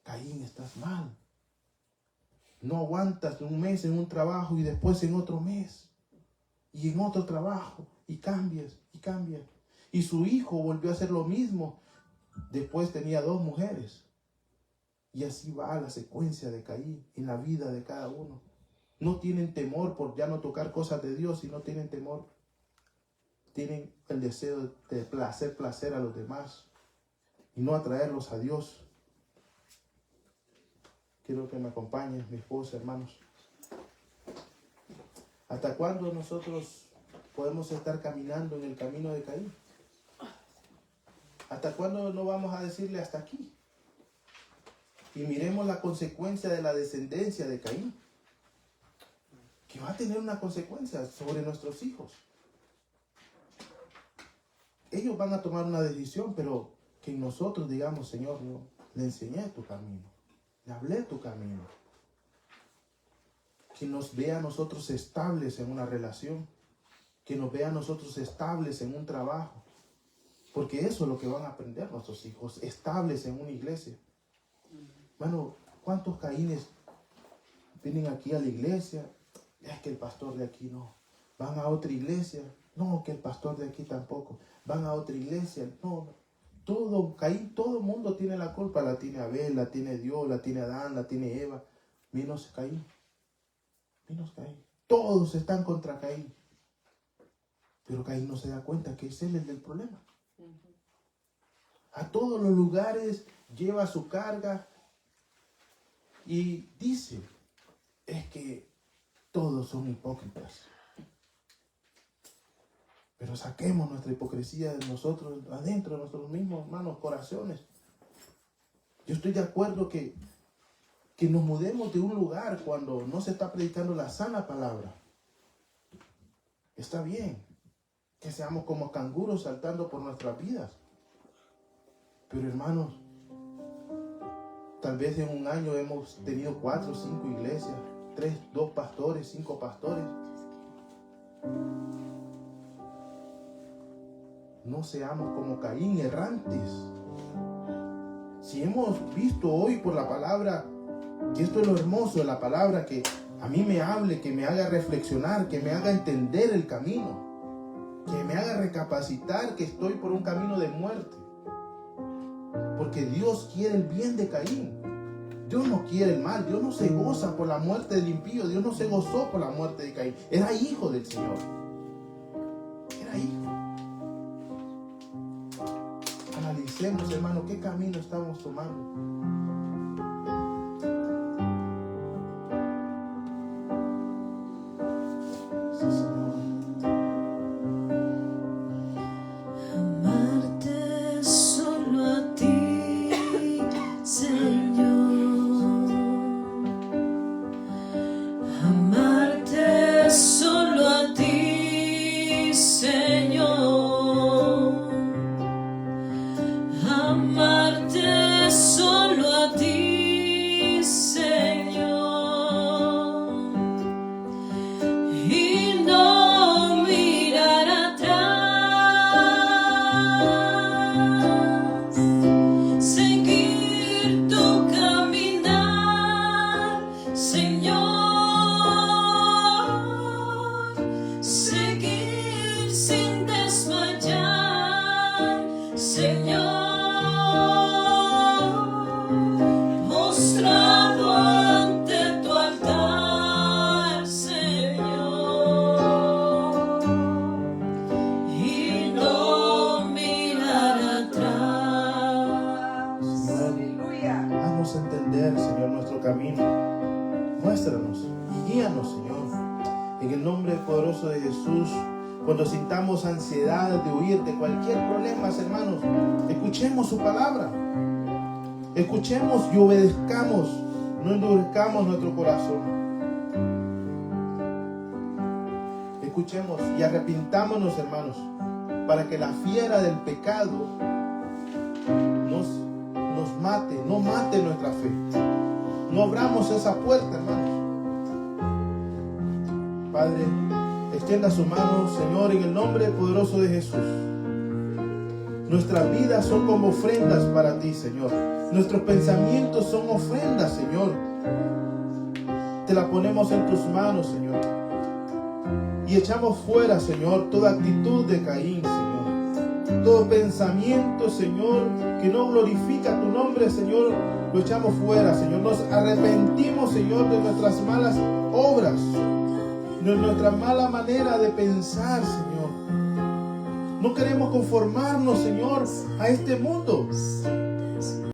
S1: Caín, estás mal. No aguantas un mes en un trabajo y después en otro mes. Y en otro trabajo. Y cambias y cambias. Y su hijo volvió a hacer lo mismo. Después tenía 2 mujeres. Y así va la secuencia de Caín en la vida de cada uno. No tienen temor por ya no tocar cosas de Dios y no tienen temor. Tienen el deseo de hacer placer a los demás y no atraerlos a Dios. Quiero que me acompañen, mi esposa, hermanos. ¿Hasta cuándo nosotros podemos estar caminando en el camino de Caín? ¿Hasta cuándo no vamos a decirle hasta aquí? Y miremos la consecuencia de la descendencia de Caín, que va a tener una consecuencia sobre nuestros hijos. Ellos van a tomar una decisión, pero que nosotros digamos, Señor, yo le enseñé tu camino, le hablé tu camino. Que nos vea a nosotros estables en una relación, que nos vea a nosotros estables en un trabajo, porque eso es lo que van a aprender nuestros hijos, estables en una iglesia. Bueno, ¿cuántos Caínes vienen aquí a la iglesia? Es que el pastor de aquí no. Van a otra iglesia. No, que el pastor de aquí tampoco. Van a otra iglesia. No. Todo Caín, todo el mundo tiene la culpa. La tiene Abel, la tiene Dios, la tiene Adán, la tiene Eva. Menos Caín. Menos Caín. Todos están contra Caín. Pero Caín no se da cuenta que es él el del problema. A todos los lugares lleva su carga y dice, es que todos son hipócritas. Pero saquemos nuestra hipocresía de nosotros, adentro de nuestros mismos hermanos, corazones. Yo estoy de acuerdo que nos mudemos de un lugar cuando no se está predicando la sana palabra. Está bien que seamos como canguros saltando por nuestras vidas. Pero hermanos, tal vez en un año hemos tenido 4 o 5 iglesias, 2 pastores, 5 pastores. No seamos como Caín, errantes. Si hemos visto hoy por la palabra, que esto es lo hermoso de la palabra, que a mí me hable, que me haga reflexionar, que me haga entender el camino, que me haga recapacitar que estoy por un camino de muerte. Porque Dios quiere el bien de Caín. Dios no quiere el mal. Dios no se goza por la muerte del impío. Dios no se gozó por la muerte de Caín. Era hijo del Señor. Era hijo. Analicemos, hermano, qué camino estamos tomando. Sí, Señor.
S4: Amarte solo a ti, Señor. Amarte solo a ti, Señor. Amarte solo a ti.
S1: muéstranos y guíanos, Señor. En el nombre poderoso de Jesús, cuando sintamos ansiedad de huir de cualquier problema, hermanos, escuchemos su palabra. Escuchemos y obedezcamos. No endurezcamos nuestro corazón. Escuchemos y arrepintámonos, hermanos, para que la fiera del pecado nos mate, no mate nuestra fe. No abramos esa puerta, hermanos. Padre, extienda su mano, Señor, en el nombre poderoso de Jesús. Nuestras vidas son como ofrendas para ti, Señor. Nuestros pensamientos son ofrendas, Señor. Te la ponemos en tus manos, Señor. Y echamos fuera, Señor, toda actitud de Caín, Señor. Todo pensamiento, Señor, que no glorifica tu nombre, Señor, lo echamos fuera, Señor. Nos arrepentimos, Señor, de nuestras malas obras, de nuestra mala manera de pensar, Señor. No queremos conformarnos, Señor, a este mundo.